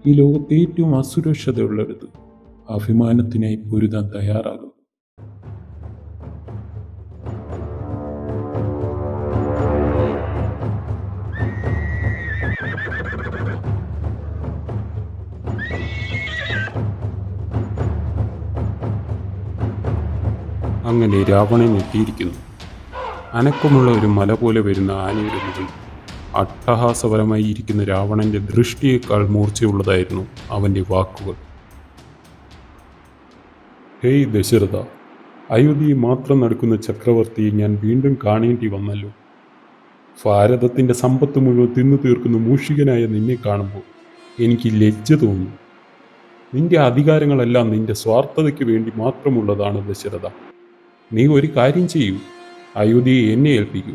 ഈ ലോകത്ത് ഏറ്റവും അസുരക്ഷതയുള്ളിടത്ത് അഭിമാനത്തിനായി പൊരുതാൻ തയ്യാറാകും. അങ്ങനെ രാവണൻ എത്തിയിരിക്കുന്നു. അനക്കമുള്ള ഒരു മല പോലെ വരുന്ന ആനയുടെ മുകളിൽ അട്ടഹാസപരമായി ഇരിക്കുന്ന രാവണന്റെ ദൃഷ്ടിയേക്കാൾ മൂർച്ചയുള്ളതായിരുന്നു അവൻ്റെ വാക്കുകൾ. ഹേയ് ദശരഥ, അയോധ്യയിൽ മാത്രം നടക്കുന്ന ചക്രവർത്തിയെ ഞാൻ വീണ്ടും കാണേണ്ടി വന്നല്ലോ. ഭാരതത്തിൻ്റെ സമ്പത്ത് മുഴുവൻ തിന്നു തീർക്കുന്ന മൂഷികനായ നിന്നെ കാണുമ്പോൾ എനിക്ക് ലജ്ജ തോന്നുന്നു. നിന്റെ അധികാരങ്ങളെല്ലാം നിന്റെ സ്വാർത്ഥതയ്ക്ക് വേണ്ടി മാത്രമുള്ളതാണ് ദശരഥ. നീ ഒരു കാര്യം ചെയ്യൂ, അയോധ്യയെ എന്നെ ഏൽപ്പിക്കൂ.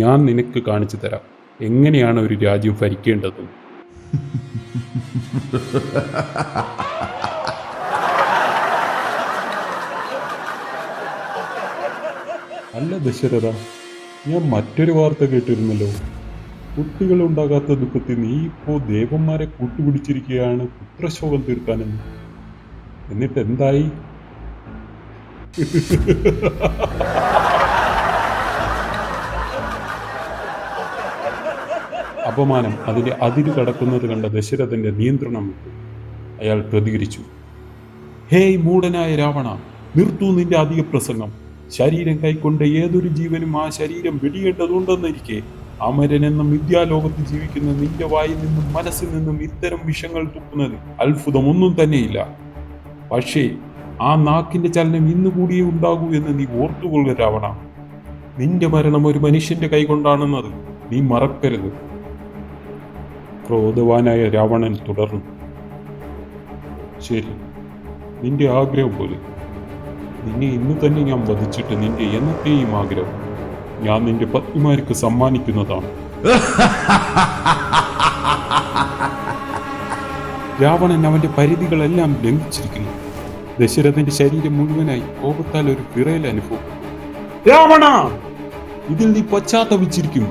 ഞാൻ നിനക്ക് കാണിച്ചു തരാം എങ്ങനെയാണ് ഒരു രാജ്യം ഭരിക്കേണ്ടത്. അല്ല ദശരഥ, ഞാൻ മറ്റൊരു വാർത്ത കേട്ടിരുന്നല്ലോ. കുട്ടികളുണ്ടാകാത്ത ദുഃഖത്തിൽ നീ ഇപ്പോൾ ദേവന്മാരെ കൂട്ടുപിടിച്ചിരിക്കുകയാണ് പുത്രശോകം തീർക്കാനെന്ന്. എന്നിട്ട് എന്തായി? അപമാനം അതിന്റെ അതിര് കടക്കുന്നത് കണ്ട ദശരഥന്റെ നിയന്ത്രണം വിട്ടു. അയാൾ പ്രതികരിച്ചു. ഹേയ് മൂഢനായ രാവണ, നിർത്തൂ നിന്റെ അധിക പ്രസംഗം. ശരീരം കൈക്കൊണ്ട് ഏതൊരു ജീവനും ആ ശരീരം വെടിയേണ്ടതുണ്ടെന്നിരിക്കെ അമരൻ എന്ന മിഥ്യാലോകത്ത് ജീവിക്കുന്ന നിന്റെ വായിൽ നിന്നും മനസ്സിൽ നിന്നും ഇത്തരം വിഷങ്ങൾ തുപ്പുന്നത് അത്ഭുതമൊന്നും തന്നെയില്ല. പക്ഷേ ആ നാക്കിന്റെ ചലനം ഇന്നുകൂടിയേ ഉണ്ടാകൂ എന്ന് നീ ഓർത്തുകൊള്ളുക രാവണ. നിന്റെ മരണം ഒരു മനുഷ്യന്റെ കൈകൊണ്ടാണെന്നത് നീ മറക്കരുത്. ക്രോധവാനായ രാവണൻ തുടർന്നു. ശരി, നിന്റെ ആഗ്രഹം പോലെ. നിന്നെ ഇന്ന് തന്നെ ഞാൻ വധിച്ചിട്ട് നിന്റെ എന്നത്തെയും ആഗ്രഹം ഞാൻ നിന്റെ പത്നിമാർക്ക് സമ്മാനിക്കുന്നതാണ്. രാവണൻ അവന്റെ പരിധികളെല്ലാം ലംഘിച്ചിരിക്കുന്നു. ദശരഥന്റെ ശരീരം മുഴുവനായി കോപത്താൽ ഒരു വിറയൽ അനുഭവം. രാവണ, ഇതിൽ നീ പശ്ചാത്തപിച്ചിരിക്കും.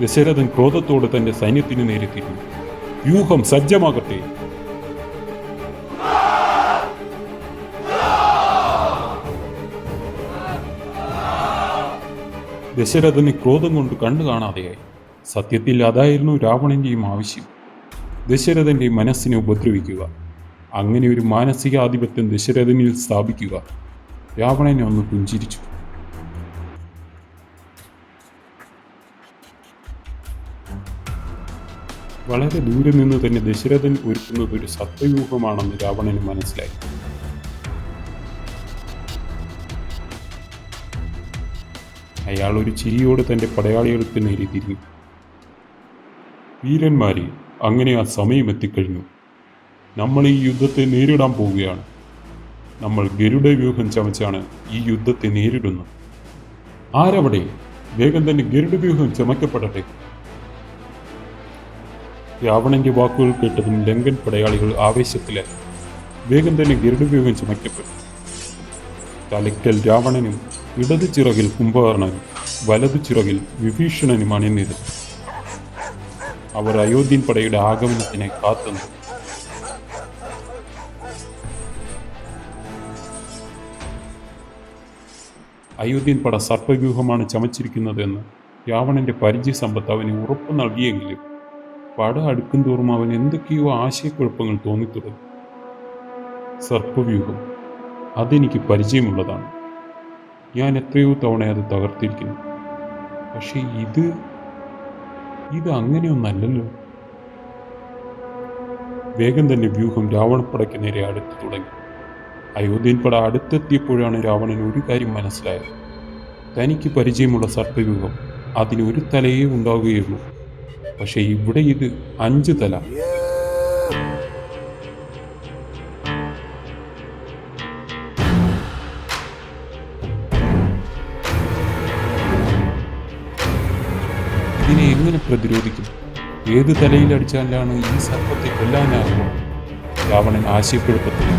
ദശരഥൻ ക്രോധത്തോടെ തന്റെ സൈന്യത്തിന് നേരെ തിരിഞ്ഞു. വ്യൂഹം സജ്ജമാകട്ടെ. ദശരഥന് ക്രോധം കൊണ്ട് കണ്ണു കാണാതെയായി. സത്യത്തിൽ അതായിരുന്നു രാവണന്റെയും ആവശ്യം, ദശരഥന്റെ മനസ്സിനെ ഉപദ്രവിക്കുക. അങ്ങനെ ഒരു മാനസികാധിപത്യം ദശരഥനിൽ സ്ഥാപിക്കുക. രാവണനെ ഒന്ന് പുഞ്ചിരിച്ചു. വളരെ ദൂരെ നിന്ന് തന്നെ ദശരഥൻ ഒരുക്കുന്നത് ഒരു സത്യവ്യൂഹമാണെന്ന് രാവണന് മനസ്സിലായി. അയാൾ ഒരു ചിരിയോട് തൻ്റെ പടയാളികൾക്ക് നേരെ തിരിഞ്ഞു. വീരന്മാരെ, അങ്ങനെ ആ സമയം എത്തിക്കഴിഞ്ഞു. നമ്മൾ ഈ യുദ്ധത്തെ നേരിടാൻ പോവുകയാണ്. നമ്മൾ ഗരുഡ വ്യൂഹം ചമച്ചാണ് ഈ യുദ്ധത്തെ നേരിടുന്നത്. ആരവിടെ? വേഗം തന്നെ ഗരുഡ വ്യൂഹം ചമക്കപ്പെടട്ടെ. രാവണന്റെ വാക്കുകൾ കേട്ടതും ലങ്കൻ പടയാളികൾ ആവേശത്തിലായി. വേഗം തന്നെ ഗരുഡ വ്യൂഹം ചമക്കപ്പെട്ടു. തലയ്ക്കൽ രാവണനും ഇടതു ചിറകിൽ കുംഭകർണനും വലതു ചിറകിൽ വിഭീഷണനും അണിനിരന്നു. അവർ അയോധ്യൻ പടയുടെ ആഗമനത്തിനായി കാത്തുനിന്നു. അയോധ്യൻ പട സർപ്പവ്യൂഹമാണ് ചമച്ചിരിക്കുന്നതെന്ന് രാവണന്റെ പരിചയ സമ്പത്ത് അവന് ഉറപ്പ് നൽകിയെങ്കിലും പട അടുക്കും തോറും അവൻ എന്തൊക്കെയോ ആശയക്കുഴപ്പങ്ങൾ തോന്നിത്തുടങ്ങി. സർപ്പവ്യൂഹം, അതെനിക്ക് പരിചയമുള്ളതാണ്. ഞാൻ എത്രയോ തവണ അത് തകർത്തിരിക്കുന്നു. പക്ഷേ ഇത് അങ്ങനെയൊന്നല്ലല്ലോ. വേഗം തന്നെ വ്യൂഹം രാവണപ്പടയ്ക്ക് നേരെ അടുത്തു തുടങ്ങി. അയോധ്യൻ പട അടുത്തെത്തിയപ്പോഴാണ് രാവണൻ ഒരു കാര്യം മനസ്സിലായത്. തനിക്ക് പരിചയമുള്ള സർപ്പവ്യൂഹം അതിന് ഒരു തലയേ ഉണ്ടാവുകയുള്ളൂ. പക്ഷേ ഇവിടെ ഇത് 5 തല. ഇതിനെ എങ്ങനെ പ്രതിരോധിക്കും? ഏത് തലയിലടിച്ചാലാണ് ഈ സർപ്പത്തെ കൊല്ലാനാകുമോ? രാവണൻ ആശയക്കുഴപ്പത്തിൽ.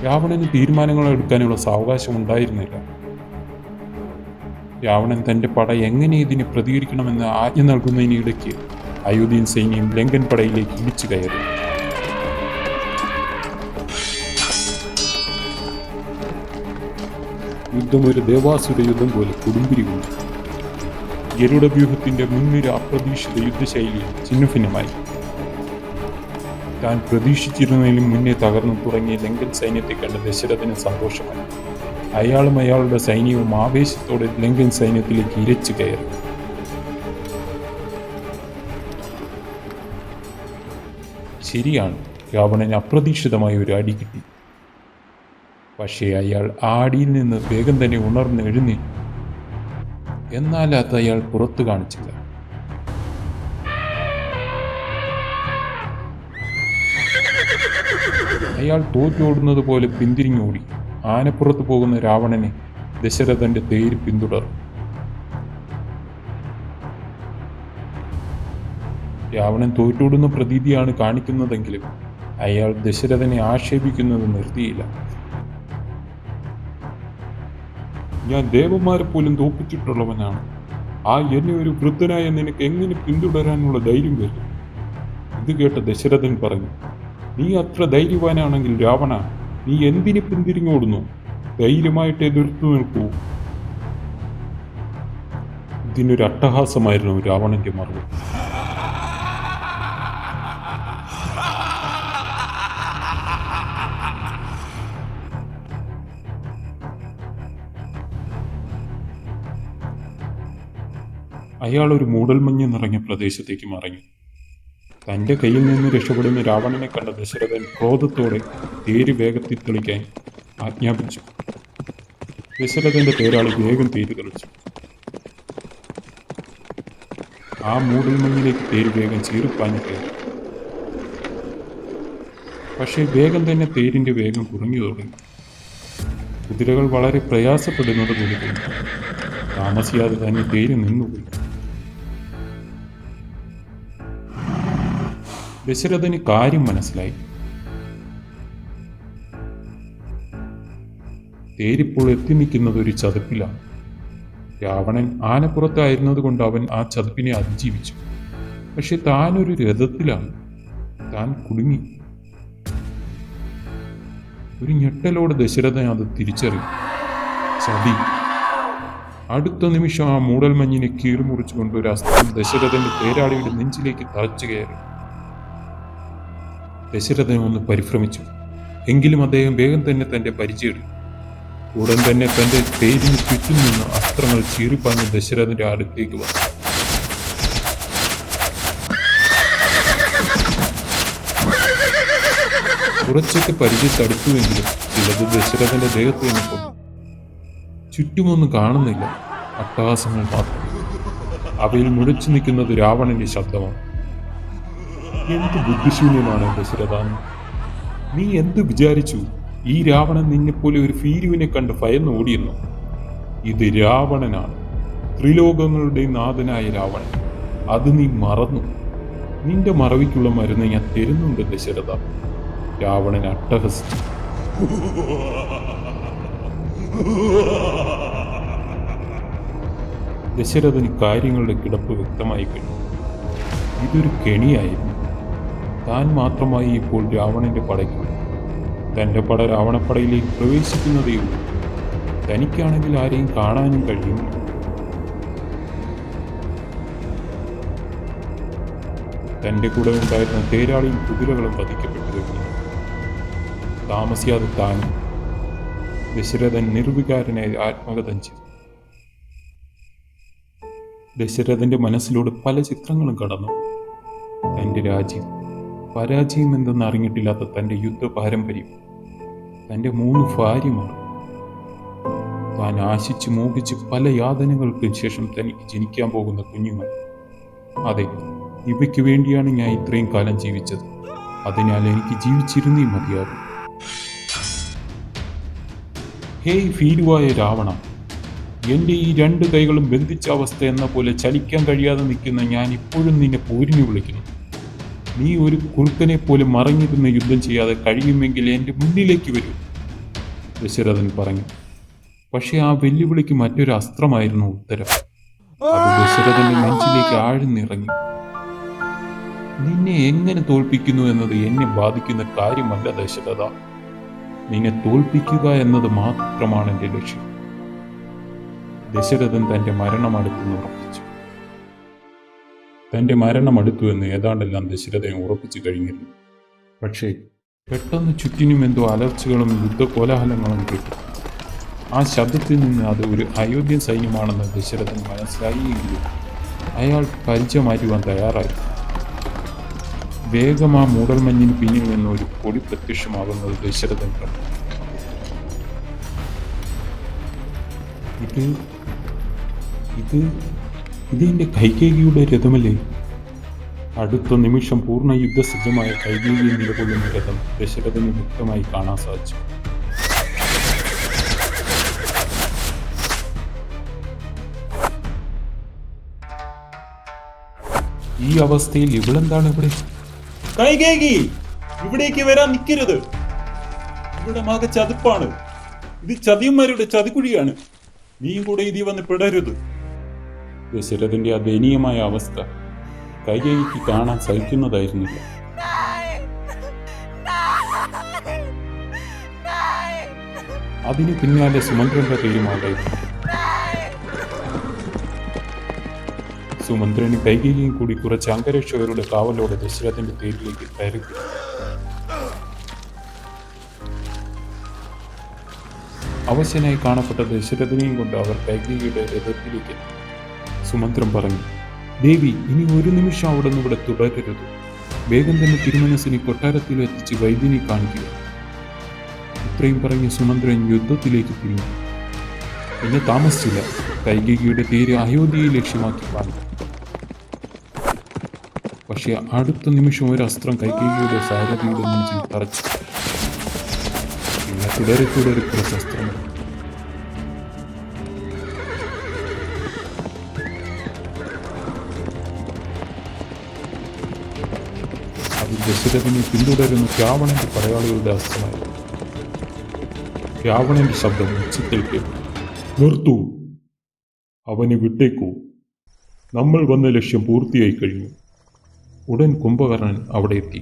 രാവണന് തീരുമാനങ്ങൾ എടുക്കാനുള്ള സാവകാശം ഉണ്ടായിരുന്നില്ല. രാവണൻ തന്റെ പട എങ്ങനെ ഇതിന് പ്രതികരിക്കണമെന്ന് ആജ്ഞ നൽകുന്നതിനിടയ്ക്ക് അയോധ്യൻ സൈന്യം ലങ്കൻ പടയിലേക്ക് ഇടിച്ചു കയറി. യുദ്ധം ഒരു ദേവാസുര യുദ്ധം പോലെ കൊടുമ്പിരി കൊണ്ടു. ഗരുഡ വ്യൂഹത്തിന്റെ മുൻനിര അപ്രതീക്ഷിത യുദ്ധശൈലിയിൽ ചിഹ്നഭിന്നമായി. താൻ പ്രതീക്ഷിച്ചിരുന്നതിലും മുന്നേ തകർന്നു തുടങ്ങിയ ലങ്കൻ സൈന്യത്തെ കണ്ട് ദശരഥന് സന്തോഷമായി. അയാളും അയാളുടെ സൈന്യവും ആവേശത്തോടെ ലങ്കൻ സൈന്യത്തിലേക്ക് ഇരച്ചു കയറി. ശരിയാണ്, രാവണന് അപ്രതീക്ഷിതമായ ഒരു അടി കിട്ടി. പക്ഷേ അയാൾ ആ അടിയിൽ നിന്ന് വേഗം തന്നെ ഉണർന്ന് എഴുന്നേറ്റു. എന്നാൽ അത് അയാൾ പുറത്തു കാണിച്ചില്ല. അയാൾ തോറ്റോടുന്നത് പോലെ പിന്തിരിഞ്ഞോടി. ആനപ്പുറത്ത് പോകുന്ന രാവണനെ ദശരഥന്റെ തേര് പിന്തുടർന്നു. രാവണൻ തോറ്റോടുന്ന പ്രതീതിയാണ് കാണിക്കുന്നതെങ്കിലും അയാൾ ദശരഥനെ ആക്ഷേപിക്കുന്നത് നിർത്തിയില്ല. ഞാൻ ദേവന്മാരെ പോലും തോപ്പിച്ചിട്ടുള്ളവനാണ്. എന്നെ ഒരു വൃദ്ധനായ നിനക്ക് എങ്ങനെ പിന്തുടരാനുള്ള ധൈര്യം വരും? ഇത് കേട്ട ദശരഥൻ പറഞ്ഞു, നീ അത്ര ധൈര്യവാനാണെങ്കിൽ രാവണ, നീ എന്തിന് പിന്തിരിഞ്ഞോടുന്നു? ധൈര്യമായിട്ട് എതിർത്തു നിൽക്കൂ. ഇതിനൊരു അട്ടഹാസമായിരുന്നു രാവണന്റെ മറുപടി. അയാൾ ഒരു മൂടൽമഞ്ഞ് നിറഞ്ഞ പ്രദേശത്തേക്ക് മറങ്ങി. തൻ്റെ കയ്യിൽ നിന്ന് രക്ഷപ്പെടുന്ന രാവണനെ കണ്ട ദശരഥൻ ക്രോധത്തോടെ തേര് വേഗത്തിൽ തെളിക്കാൻ ആജ്ഞാപിച്ചു. ദശരഥന്റെ തേരാളി വേഗം തേര് തെളിച്ചു. ആ മൂടൽമഞ്ഞിലേക്ക് തേര് വേഗം ചീറിപ്പാഞ്ഞു കയറി. പക്ഷേ വേഗം തന്നെ തേരിന്റെ വേഗം കുറഞ്ഞു തുടങ്ങി. കുതിരകൾ വളരെ പ്രയാസപ്പെടുന്നത് പോലെ തോന്നി. താമസിയാതെ തന്നെ തേര് നിന്നുപോയി. ദശരഥന് കാര്യം മനസ്സിലായി. തേരിപ്പോൾ എത്തി നിൽക്കുന്നത് ഒരു ചതുപ്പിലാണ്. രാവണൻ ആനപ്പുറത്തായിരുന്നത് കൊണ്ട് അവൻ ആ ചതുപ്പിനെ അതിജീവിച്ചു. പക്ഷെ താനൊരു രഥത്തിലാണ്. താൻ കുടുങ്ങി. ഒരു ഞെട്ടലോടെ ദശരഥൻ അത് തിരിച്ചറിയും. ചതി. അടുത്ത നിമിഷം ആ മൂടൽമഞ്ഞിനെ കീറിമുറിച്ചുകൊണ്ട് ഒരു അസ്ത്രം ദശരഥന്റെ തേരാളിയുടെ നെഞ്ചിലേക്ക് തറച്ചു കയറി. ദശരഥൻ ഒന്ന് പരിഭ്രമിച്ചു. എങ്കിലും അദ്ദേഹം വേഗം തന്നെ തന്റെ പരിചയെടുത്തു. ഉടൻ തന്നെ തന്റെ തേരിന് ചുറ്റും നിന്ന് അസ്ത്രങ്ങൾ ചീറിപ്പാഞ്ഞ് ദശരഥന്റെ അടുത്തേക്ക് വന്നു. കുറച്ചൊക്കെ പരിചയത്തടുത്തുവെങ്കിലും ചിലത് ദശരഥന്റെ ദേഹത്ത് നിന്ന് കൊന്നു. ചുറ്റുമൊന്നും കാണുന്നില്ല, അട്ടഹാസങ്ങൾ മാത്രം. അവയിൽ മുഴച്ചു നിൽക്കുന്നത് രാവണന്റെ ശബ്ദമാണ്. എന്ത് ബുദ്ധിശൂന്യമാണ് ദശരഥ! നീ എന്ത് വിചാരിച്ചു? ഈ രാവണൻ നിന്നെപ്പോലെ ഒരു ഭീരുവിനെ കണ്ട് ഭയന്ന് ഓടിയെന്നു? ഇത് രാവണനാണ്, ത്രിലോകങ്ങളുടെ നാഥനായ രാവണൻ. അത് നീ മറന്നു. നിന്റെ മറവിക്കുള്ള മരുന്ന് ഞാൻ തരുന്നുണ്ട് ദശരഥ. രാവണൻ അട്ടഹസിച്ചു. ദശരഥന് കാര്യങ്ങളുടെ കിടപ്പ് വ്യക്തമായി കഴിഞ്ഞു. ഇതൊരു കെണിയായിരുന്നു. താൻ മാത്രമായി ഇപ്പോൾ രാവണന്റെ പടയ്ക്കുള്ളൂ. തൻ്റെ പട രാവണപ്പടയിലേക്ക് പ്രവേശിക്കുന്നതേയുള്ളൂ. തനിക്കാണെങ്കിൽ ആരെയും കാണാനും കഴിയുന്നില്ല. തൻ്റെ കൂടെ ഉണ്ടായിരുന്ന തേരാളിയും കുതിരകളും വധിക്കപ്പെട്ടു കഴിഞ്ഞു. താമസിയാതെ താനും. ദശരഥൻ നിർവികാരനായി ആത്മകഥം ചെയ്തു. ദശരഥന്റെ മനസ്സിലൂടെ പല ചിത്രങ്ങളും കടന്നു. തൻ്റെ രാജ്യം, പരാജയം എന്തെന്ന് അറിഞ്ഞിട്ടില്ലാത്ത തൻ്റെ യുദ്ധ പാരമ്പര്യം, തൻ്റെ 3 ഭാര്യമാർ, താൻ ആശിച്ച് മോഹിച്ച് പല യാതനകൾക്കും ശേഷം തനിക്ക് ജനിക്കാൻ പോകുന്ന കുഞ്ഞുങ്ങൾ. അതെ, ഇവയ്ക്ക് വേണ്ടിയാണ് ഞാൻ ഇത്രയും കാലം ജീവിച്ചത്. അതിനാൽ എനിക്ക് ജീവിച്ചിരുന്നേ മതിയാകും. ഹേയ് ഭീരുവായ രാവണ, എൻ്റെ ഈ 2 കൈകളും ബന്ധിച്ച അവസ്ഥ എന്ന പോലെ ചലിക്കാൻ കഴിയാതെ നിൽക്കുന്ന ഞാൻ ഇപ്പോഴും നിന്നെ പോരിഞ്ഞു വിളിക്കുന്നു. നീ ഒരു കുറുക്കനെ പോലെ മറഞ്ഞിരുന്ന് യുദ്ധം ചെയ്യാതെ കഴിയുമെങ്കിൽ എൻ്റെ മുന്നിലേക്ക് വരൂ, ദശരഥൻ പറഞ്ഞു. പക്ഷെ ആ വെല്ലുവിളിക്ക് മറ്റൊരു അസ്ത്രമായിരുന്നു ഉത്തരം. അത് ദശരഥന്റെ നെഞ്ചിലേക്ക് ആഴ്ന്നിറങ്ങി. നിന്നെ എങ്ങനെ തോൽപ്പിക്കുന്നു എന്നത് എന്നെ ബാധിക്കുന്ന കാര്യമല്ല ദശരഥ. നിന്നെ തോൽപ്പിക്കുക എന്നത് മാത്രമാണ് എൻ്റെ ലക്ഷ്യം. ദശരഥൻ തൻ്റെ മരണം അടുത്തെന്ന് ഉറപ്പിച്ചു. തൻ്റെ മരണം അടുത്തു എന്ന് ഏതാണ്ടെല്ലാം ദശരഥൻ ഉറപ്പിച്ചു കഴിഞ്ഞിരുന്നു. പക്ഷേ പെട്ടെന്ന് ചുറ്റിനും എന്തോ അലർച്ചകളും യുദ്ധകോലാഹലങ്ങളും കേട്ടു. ആ ശബ്ദത്തിൽ നിന്ന് അത് ഒരു അയോധ്യൻ സൈന്യമാണെന്ന് ദശരഥൻ മനസ്സിലായിയെങ്കിലും അയാൾ പരിചയം മാറ്റുവാൻ തയ്യാറായി. വേഗം ആ മൂടൽമഞ്ഞിന് പിന്നിൽ നിന്ന് ഒരു പൊടി പ്രത്യക്ഷമാകുന്നത് ദശരഥൻ കണ്ടു. ഇത് ഇത് ഇത് എൻ്റെ കൈകേയിയുടെ രഥമല്ലേ? അടുത്ത നിമിഷം പൂർണ്ണ യുദ്ധസജ്ജമായ കൈകേയി നിലകൊള്ളുന്ന രഥം ദശരഥന് വ്യക്തമായി കാണാൻ സാധിച്ചു. ഈ അവസ്ഥയിൽ ഇവളെന്താണ് ഇവിടെ? കൈകേയി, ഇവിടേക്ക് വരാൻ നിൽക്കരുത്. ഇവിടെ മാകെ ചതുപ്പാണ്. ഇത് ചതിയന്മാരുടെ ചതിക്കുഴിയാണ്. നീയും കൂടെ ഇതിൽ വന്ന് പെടരുത്. ദശരഥന്റെ ആ ദയനീയമായ അവസ്ഥ കൈകേയിക്ക് കാണാൻ സഹിക്കുന്നതായിരുന്നില്ല. അതിന് പിന്നാലെ സുമന്ത്രന്റെ പേരുമാതായിരുന്നു. സുമന്ത്രന് കൈകേയിയും കൂടി കുറച്ച് അംഗരക്ഷകരുടെ കാവലോടെ ദശരഥന്റെ പേരിലേക്ക് കയറി. അവശനായി കാണപ്പെട്ട ദശരഥനെയും കൊണ്ട് അവർ കൈകേയിയുടെ രഥത്തിലേക്ക്. സുമന്ത്രൻ പറഞ്ഞു, ദേവി, ഇനി ഒരു നിമിഷം അവിടെ നിന്ന് ഇവിടെ തുടരരുത്. വേഗം തന്നെ തിരുമനസിനെ കൊട്ടാരത്തിൽ എത്തിച്ച് വൈദ്യനെ കാണിക്കുക. ഇത്രയും പറഞ്ഞ് സുമന്ത്രൻ യുദ്ധത്തിലേക്ക് തിരിഞ്ഞു. പിന്നെ താമസിച്ചില്ല. കൈകേയിയുടെ തേര് അയോധ്യയെ ലക്ഷ്യമാക്കി പാഞ്ഞു. പക്ഷെ അടുത്ത നിമിഷം ഒരു അസ്ത്രം കൈകേയിയുടെ സാരഥിയുടെ നെഞ്ചിൽ തറച്ചു. പിന്നെ തുടരെ കുറച്ച് അസ്ത്രങ്ങൾ. അത് ദശരഥനെ പിന്തുടരുന്ന രാവണന്റെ പടയാളികളുടെ അസ്ത്രമായി. രാവണന്റെ ശബ്ദം ഉച്ചത്തിൽ കേട്ടു. നിർത്തൂ, അവനെ വിട്ടേക്കൂ. നമ്മൾ വന്ന ലക്ഷ്യം പൂർത്തിയായി കഴിഞ്ഞു. ഉടൻ കുംഭകർണൻ അവിടെ എത്തി.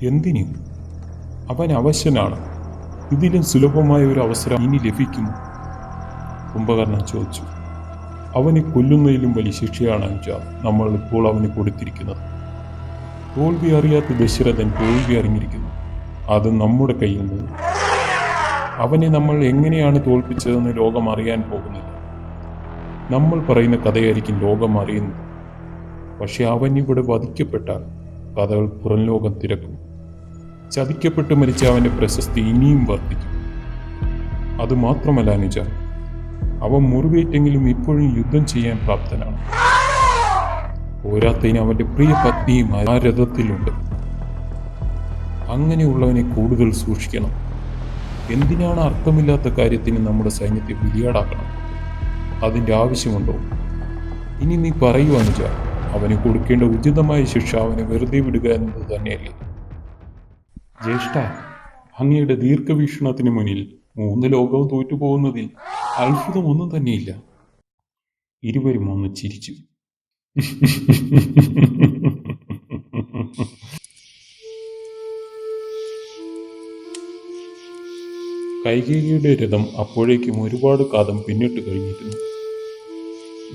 എന്തിനു? അവൻ അവശനാണ്. ഇതിലും സുലഭമായ ഒരു അവസരം ഇനി ലഭിക്കുമോ? കുംഭകർണൻ ചോദിച്ചു. അവനെ കൊല്ലുന്നതിലും വലിയ ശിക്ഷയാണ് അനുജ നമ്മൾ ഇപ്പോൾ അവന് കൊടുത്തിരിക്കുന്നത്. തോൽവി അറിയാത്ത ദശരഥൻ തോൽവി അറിഞ്ഞിരിക്കുന്നു. അത് നമ്മുടെ കയ്യിൽ നിന്ന്. അവനെ നമ്മൾ എങ്ങനെയാണ് തോൽപ്പിച്ചതെന്ന് ലോകം അറിയാൻ പോകുന്നില്ല. നമ്മൾ പറയുന്ന കഥയായിരിക്കും ലോകം അറിയുന്നത്. പക്ഷെ അവൻ ഇവിടെ വധിക്കപ്പെട്ടാൽ കഥകൾ പുറം ലോകം തിരക്കും. ചതിക്കപ്പെട്ട് മരിച്ച അവന്റെ പ്രശസ്തി ഇനിയും വർദ്ധിക്കും. അതുമാത്രമല്ല അനുജ, അവൻ മുറിവേറ്റെങ്കിലും ഇപ്പോഴും യുദ്ധം ചെയ്യാൻ പ്രാപ്തനാണ്. പോരാത്തതിന് അവന്റെ പ്രിയ പത്നിയും ആ രഥത്തിലുണ്ട്. അങ്ങനെയുള്ളവനെ കൂടുതൽ സൂക്ഷിക്കണം. എന്തിനാണ് അർത്ഥമില്ലാത്ത കാര്യത്തിന് നമ്മുടെ സൈന്യത്തെ ബലിയാടാക്കണം? അതിൻ്റെ ആവശ്യമുണ്ടോ? ഇനി നീ പറയൂ അനുജ, അവന് കൊടുക്കേണ്ട ഉചിതമായ ശിക്ഷ അവനെ വെറുതെ വിടുക എന്നത് തന്നെയല്ലേ? ജ്യേഷ്ഠ, അങ്ങയുടെ ദീർഘവീക്ഷണത്തിന് മുന്നിൽ 3 ലോകവും തോറ്റുപോകുന്നതിൽ അത്ഭുതമൊന്നും തന്നെയില്ല. ഇരുവരും ഒന്ന് ചിരിച്ചു. കൈകേയിയുടെ രഥം അപ്പോഴേക്കും ഒരുപാട് കാലം പിന്നിട്ട് കഴിഞ്ഞിരുന്നു.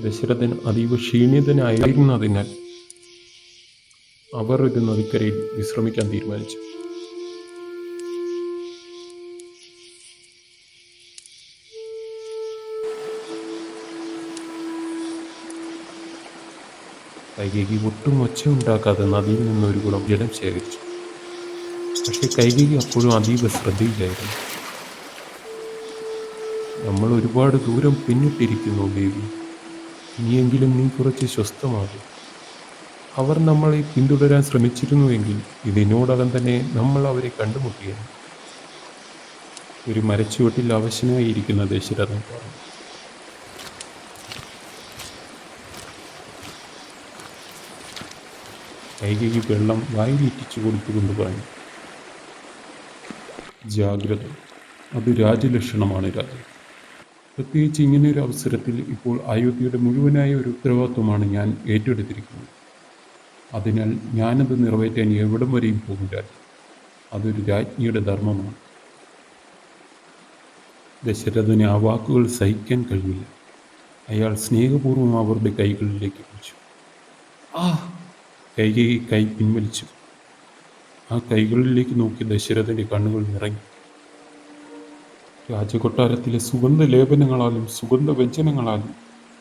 ദശരഥൻ അതീവ ക്ഷീണിതനായിരുന്നതിനാൽ അവർ ഒരു നദിക്കരയിൽ വിശ്രമിക്കാൻ തീരുമാനിച്ചു. കൈകേയി ഒട്ടും ഒച്ചയുണ്ടാക്കാതെ നദിയിൽ നിന്ന് ഒരു കുടം ജലം ശേഖരിച്ചു. പക്ഷെ കൈകേയി അപ്പോഴും അതീവ ശ്രദ്ധയിലായിരുന്നു. നമ്മൾ ഒരുപാട് ദൂരം പിന്നിട്ടിരിക്കുന്നു ദേവി. ഇനിയെങ്കിലും നീ കുറച്ച് സ്വസ്ഥമാകും. അവർ നമ്മളെ പിന്തുടരാൻ ശ്രമിച്ചിരുന്നുവെങ്കിൽ ഇതിനോടകം തന്നെ നമ്മൾ അവരെ കണ്ടുമുട്ടിയെന്ന്. ഒരു മരച്ചുവട്ടിൽ അവശനായിരിക്കുന്ന ദശരഥൻ പറഞ്ഞു. കൈകേയി വെള്ളം വായിലിറ്റിച്ചു കൊടുത്തുകൊണ്ട് പറഞ്ഞു, ജാഗ്രത, അത് രാജലക്ഷണമാണ് രാജ. പ്രത്യേകിച്ച് ഇങ്ങനെയൊരു അവസരത്തിൽ ഇപ്പോൾ അയോധ്യയുടെ മുഴുവനായ ഒരു ഉത്തരവാദിത്വമാണ് ഞാൻ ഏറ്റെടുത്തിരിക്കുന്നത്. അതിനാൽ ഞാനത് നിറവേറ്റാൻ എവിടം വരെയും പോകും രാജ. അതൊരു രാജ്ഞിയുടെ ധർമ്മമാണ്. ദശരഥന് ആ വാക്കുകൾ സഹിക്കാൻ കഴിയില്ല. അയാൾ സ്നേഹപൂർവ്വം അവരുടെ കൈകളിലേക്ക് പിടിച്ചു. കൈകേയി കൈ പിൻവലിച്ചു. ആ കൈകളിലേക്ക് നോക്കി ദശരഥന്റെ കണ്ണുകൾ നിറഞ്ഞു. രാജകൊട്ടാരത്തിലെ സുഗന്ധ ലേപനങ്ങളാലും സുഗന്ധ വ്യഞ്ജനങ്ങളാലും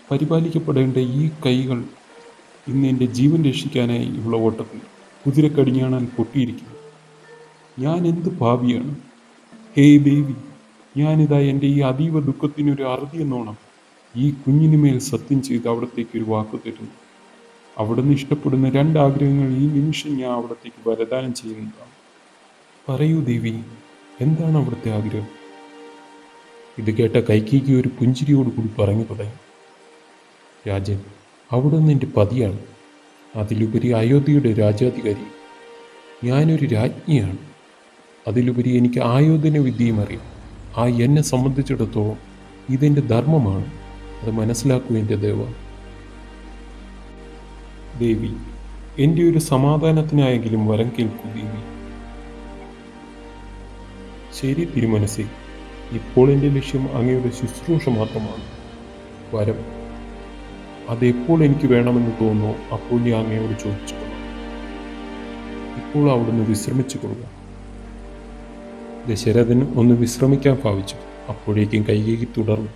പരിപാലിക്കപ്പെടേണ്ട ഈ കൈകൾ ഇന്ന് എൻ്റെ ജീവൻ രക്ഷിക്കാനായി ഉള്ള ഓട്ടത്തിൽ കുതിരക്കടിഞ്ഞാണാൽ പൊട്ടിയിരിക്കുന്നു. ഞാൻ എന്ത് പാപിയാണ്! ഹേ ദേവി, ഞാനിതാ എൻ്റെ ഈ അതീവ ദുഃഖത്തിനൊരു അറുതി എന്നോണം ഈ കുഞ്ഞിനുമേൽ സത്യം ചെയ്ത് അവിടത്തേക്ക് ഒരു വാക്ക് തരുന്നു. അവിടുന്ന് ഇഷ്ടപ്പെടുന്ന 2 ആഗ്രഹങ്ങൾ ഈ നിമിഷം ഞാൻ അവിടത്തേക്ക് വരദാനം ചെയ്യുന്നതാണ്. പറയൂ ദേവി, എന്താണ് അവിടുത്തെ ആഗ്രഹം? ഇത് കേട്ട കൈകേയി ഒരു പുഞ്ചിരിയോടുകൂടി പറഞ്ഞു തുടങ്ങി. രാജൻ, അവിടുന്ന് എൻ്റെ പതിയാണ്. അതിലുപരി അയോധ്യയുടെ രാജാധികാരി. ഞാനൊരു രാജ്ഞിയാണ്. അതിലുപരി എനിക്ക് ആയോധന വിദ്യയും അറിയാം. എന്നെ സംബന്ധിച്ചിടത്തോളം ഇതെൻ്റെ ധർമ്മമാണ്. അത് മനസ്സിലാക്കൂ എൻ്റെ ദേവ. ദേവി, എൻ്റെ ഒരു സമാധാനത്തിനായെങ്കിലും വരം കേൾക്കൂ ദേവി. ശരി തിരുമനസേ, ഇപ്പോൾ എൻ്റെ ലക്ഷ്യം അങ്ങയുടെ ശുശ്രൂഷ മാത്രമാണ്. വരം അതെപ്പോൾ എനിക്ക് വേണമെന്ന് തോന്നുന്നു അപ്പോൾ ഞാൻ അങ്ങയോട് ചോദിച്ചു കൊള്ളാം. ഇപ്പോൾ അവിടുന്ന് വിശ്രമിച്ചു കൊള്ളുക. ദശരഥൻ ഒന്ന് വിശ്രമിക്കാൻ ഭാവിച്ചു. അപ്പോഴേക്കും കൈകേയി തുടർന്നു.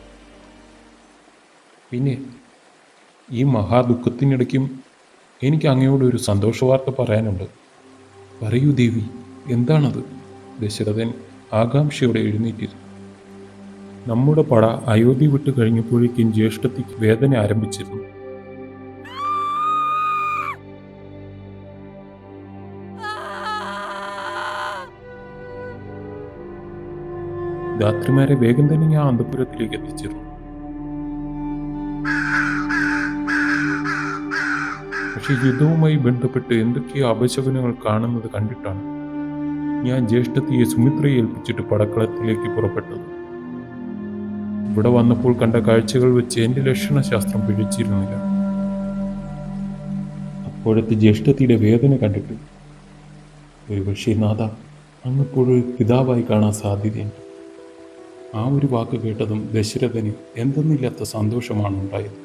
പിന്നെ ഈ മഹാദുഃഖത്തിനിടയ്ക്കും എനിക്ക് അങ്ങയോട് ഒരു സന്തോഷവാർത്ത പറയാനുണ്ട്. പറയൂ ദേവി, എന്താണത്? ദശരഥൻ ആകാംക്ഷയോടെ എഴുന്നേറ്റിരുന്നു. നമ്മുടെ പട അയോധ്യ വിട്ട് കഴിഞ്ഞപ്പോഴേക്കും ജ്യേഷ്ഠത്തിക്ക് വേദന ആരംഭിച്ചിരുന്നു. ധാത്രിമാരെ വേഗം തന്നെ ഞാൻ അന്തപുരത്തിലേക്ക് എത്തിച്ചിരുന്നു. പക്ഷെ യുദ്ധവുമായി ബന്ധപ്പെട്ട് എന്തൊക്കെയോ അപശകുനങ്ങൾ കാണുന്നത് കണ്ടിട്ടാണ് ഞാൻ ജ്യേഷ്ഠത്തിയെ സുമിത്രയെ ഏൽപ്പിച്ചിട്ട് പടക്കളത്തിലേക്ക് പുറപ്പെട്ടത്. ഇവിടെ വന്നപ്പോൾ കണ്ട കാഴ്ചകൾ വെച്ച് എൻ്റെ ലക്ഷണശാസ്ത്രം പിഴച്ചിരുന്നില്ല. അപ്പോഴത്തെ ജ്യേഷ്ഠത്തിയുടെ വേദന കണ്ടിട്ട് ഒരു പക്ഷേ നാഥ, അങ്ങപ്പോഴൊരു പിതാവായി കാണാൻ സാധ്യതയുണ്ട്. ആ ഒരു വാക്ക് കേട്ടതും ദശരഥന് എന്തെന്നില്ലാത്ത സന്തോഷമാണ് ഉണ്ടായത്.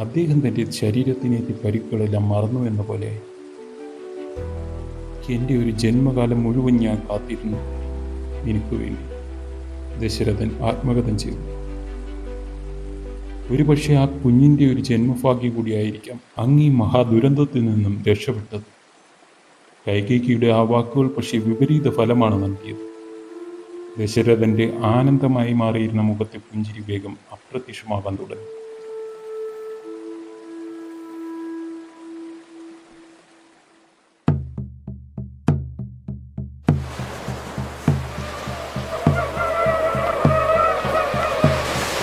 അദ്ദേഹം തൻ്റെ ശരീരത്തിനേറ്റി പരിക്കുകളെല്ലാം മറന്നു എന്ന പോലെ എൻ്റെ ഒരു ജന്മകാലം മുഴുവൻ ഞാൻ കാത്തിരുന്നു എനിക്ക് വേണ്ടി, ദശരഥൻ ആത്മകഥം ചെയ്തു. ഒരുപക്ഷെ ആ കുഞ്ഞിൻ്റെ ഒരു ജന്മഭാഗ്യം കൂടിയായിരിക്കാം അങ്ങ് ഈ മഹാദുരന്തത്തിൽ നിന്നും രക്ഷപ്പെട്ടത്. കൈകേയിയുടെ ആ വാക്കുകൾ പക്ഷേ വിപരീത ഫലമാണ് നൽകിയത്. ദശരഥൻ്റെ ആനന്ദമായി മാറിയിരുന്ന മുഖത്തെ പുഞ്ചിരി വേഗം അപ്രത്യക്ഷമാകാൻ തുടങ്ങി.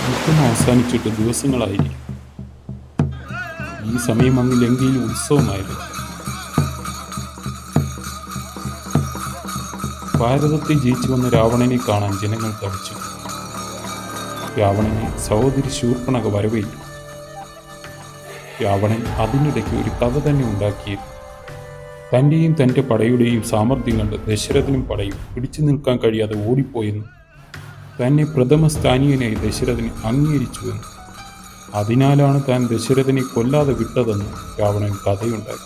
യുദ്ധം അവസാനിച്ചിട്ട് ദിവസങ്ങളായിരിക്കും. ഈ സമയം അങ്ങ് ലങ്കയിൽ ഉത്സവമായിരുന്നു. ഭാരതത്തെ ജയിച്ചു വന്ന രാവണനെ കാണാൻ ജനങ്ങൾ തടിച്ചു. രാവണനെ സഹോദരി ശൂർപ്പണഖ വരവേറ്റു. രാവണൻ അതിനിടയ്ക്ക് ഒരു കഥ തന്നെ ഉണ്ടാക്കിയിരുന്നു. തൻ്റെയും തൻ്റെ പടയുടെയും സാമർഥ്യം കണ്ട് ദശരഥനും പടയും പിടിച്ചു നിൽക്കാൻ കഴിയാതെ ഓടിപ്പോയെന്നും തന്നെ പ്രഥമ സ്ഥാനീയനായി ദശരഥനെ അംഗീകരിച്ചുവെന്നും അതിനാലാണ് താൻ ദശരഥനെ കൊല്ലാതെ വിട്ടതെന്നും രാവണൻ കഥയുണ്ടാക്കി.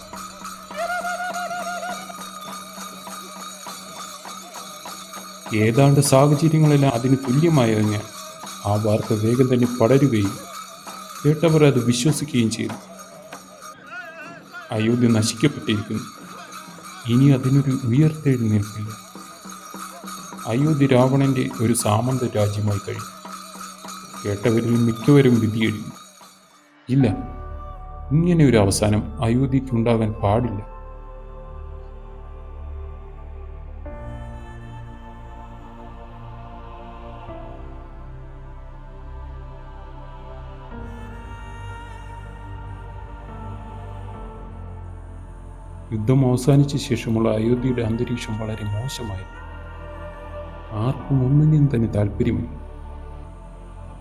ഏതാണ്ട് സാഹചര്യങ്ങളെല്ലാം അതിന് തുല്യമായതിനാൽ ആ വാർത്ത വേഗം തന്നെ പടരുകയും കേട്ടവർ അത് വിശ്വസിക്കുകയും ചെയ്തു. അയോധ്യ നശിക്കപ്പെട്ടിരിക്കുന്നു. ഇനി അതിനൊരു ഉയർത്തെഴുന്നേൽപ്പില്ല. അയോധ്യ രാവണന്റെ ഒരു സാമന്ത രാജ്യമായി കഴിഞ്ഞു. കേട്ടവരിൽ മിക്കവരും വിധിയെഴുതി, ഇല്ല, ഇങ്ങനെ ഒരു അവസാനം അയോധ്യയ്ക്കുണ്ടാകാൻ പാടില്ല. യുദ്ധം അവസാനിച്ച ശേഷമുള്ള അയോധ്യയുടെ അന്തരീക്ഷം വളരെ മോശമായിരുന്നു. ആർക്കും ഒന്നിനും തന്നെ താല്പര്യമില്ല.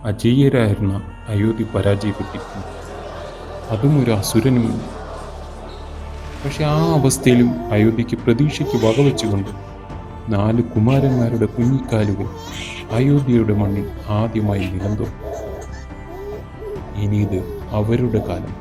അജയ്യരായിരുന്ന അയോധ്യ പരാജയപ്പെട്ടിരിക്കുന്നു. അതും ഒരു അസുരനുമില്ല. പക്ഷെ ആ അവസ്ഥയിലും അയോധ്യയ്ക്ക് പ്രതീക്ഷയ്ക്ക് വകവെച്ചുകൊണ്ട് 4 കുമാരന്മാരുടെ കുഞ്ഞിക്കാലുകൾ അയോധ്യയുടെ മണ്ണിൽ ആദ്യമായി നിലം തൊട്ടു. ഇനി ഇത് അവരുടെ കാലം.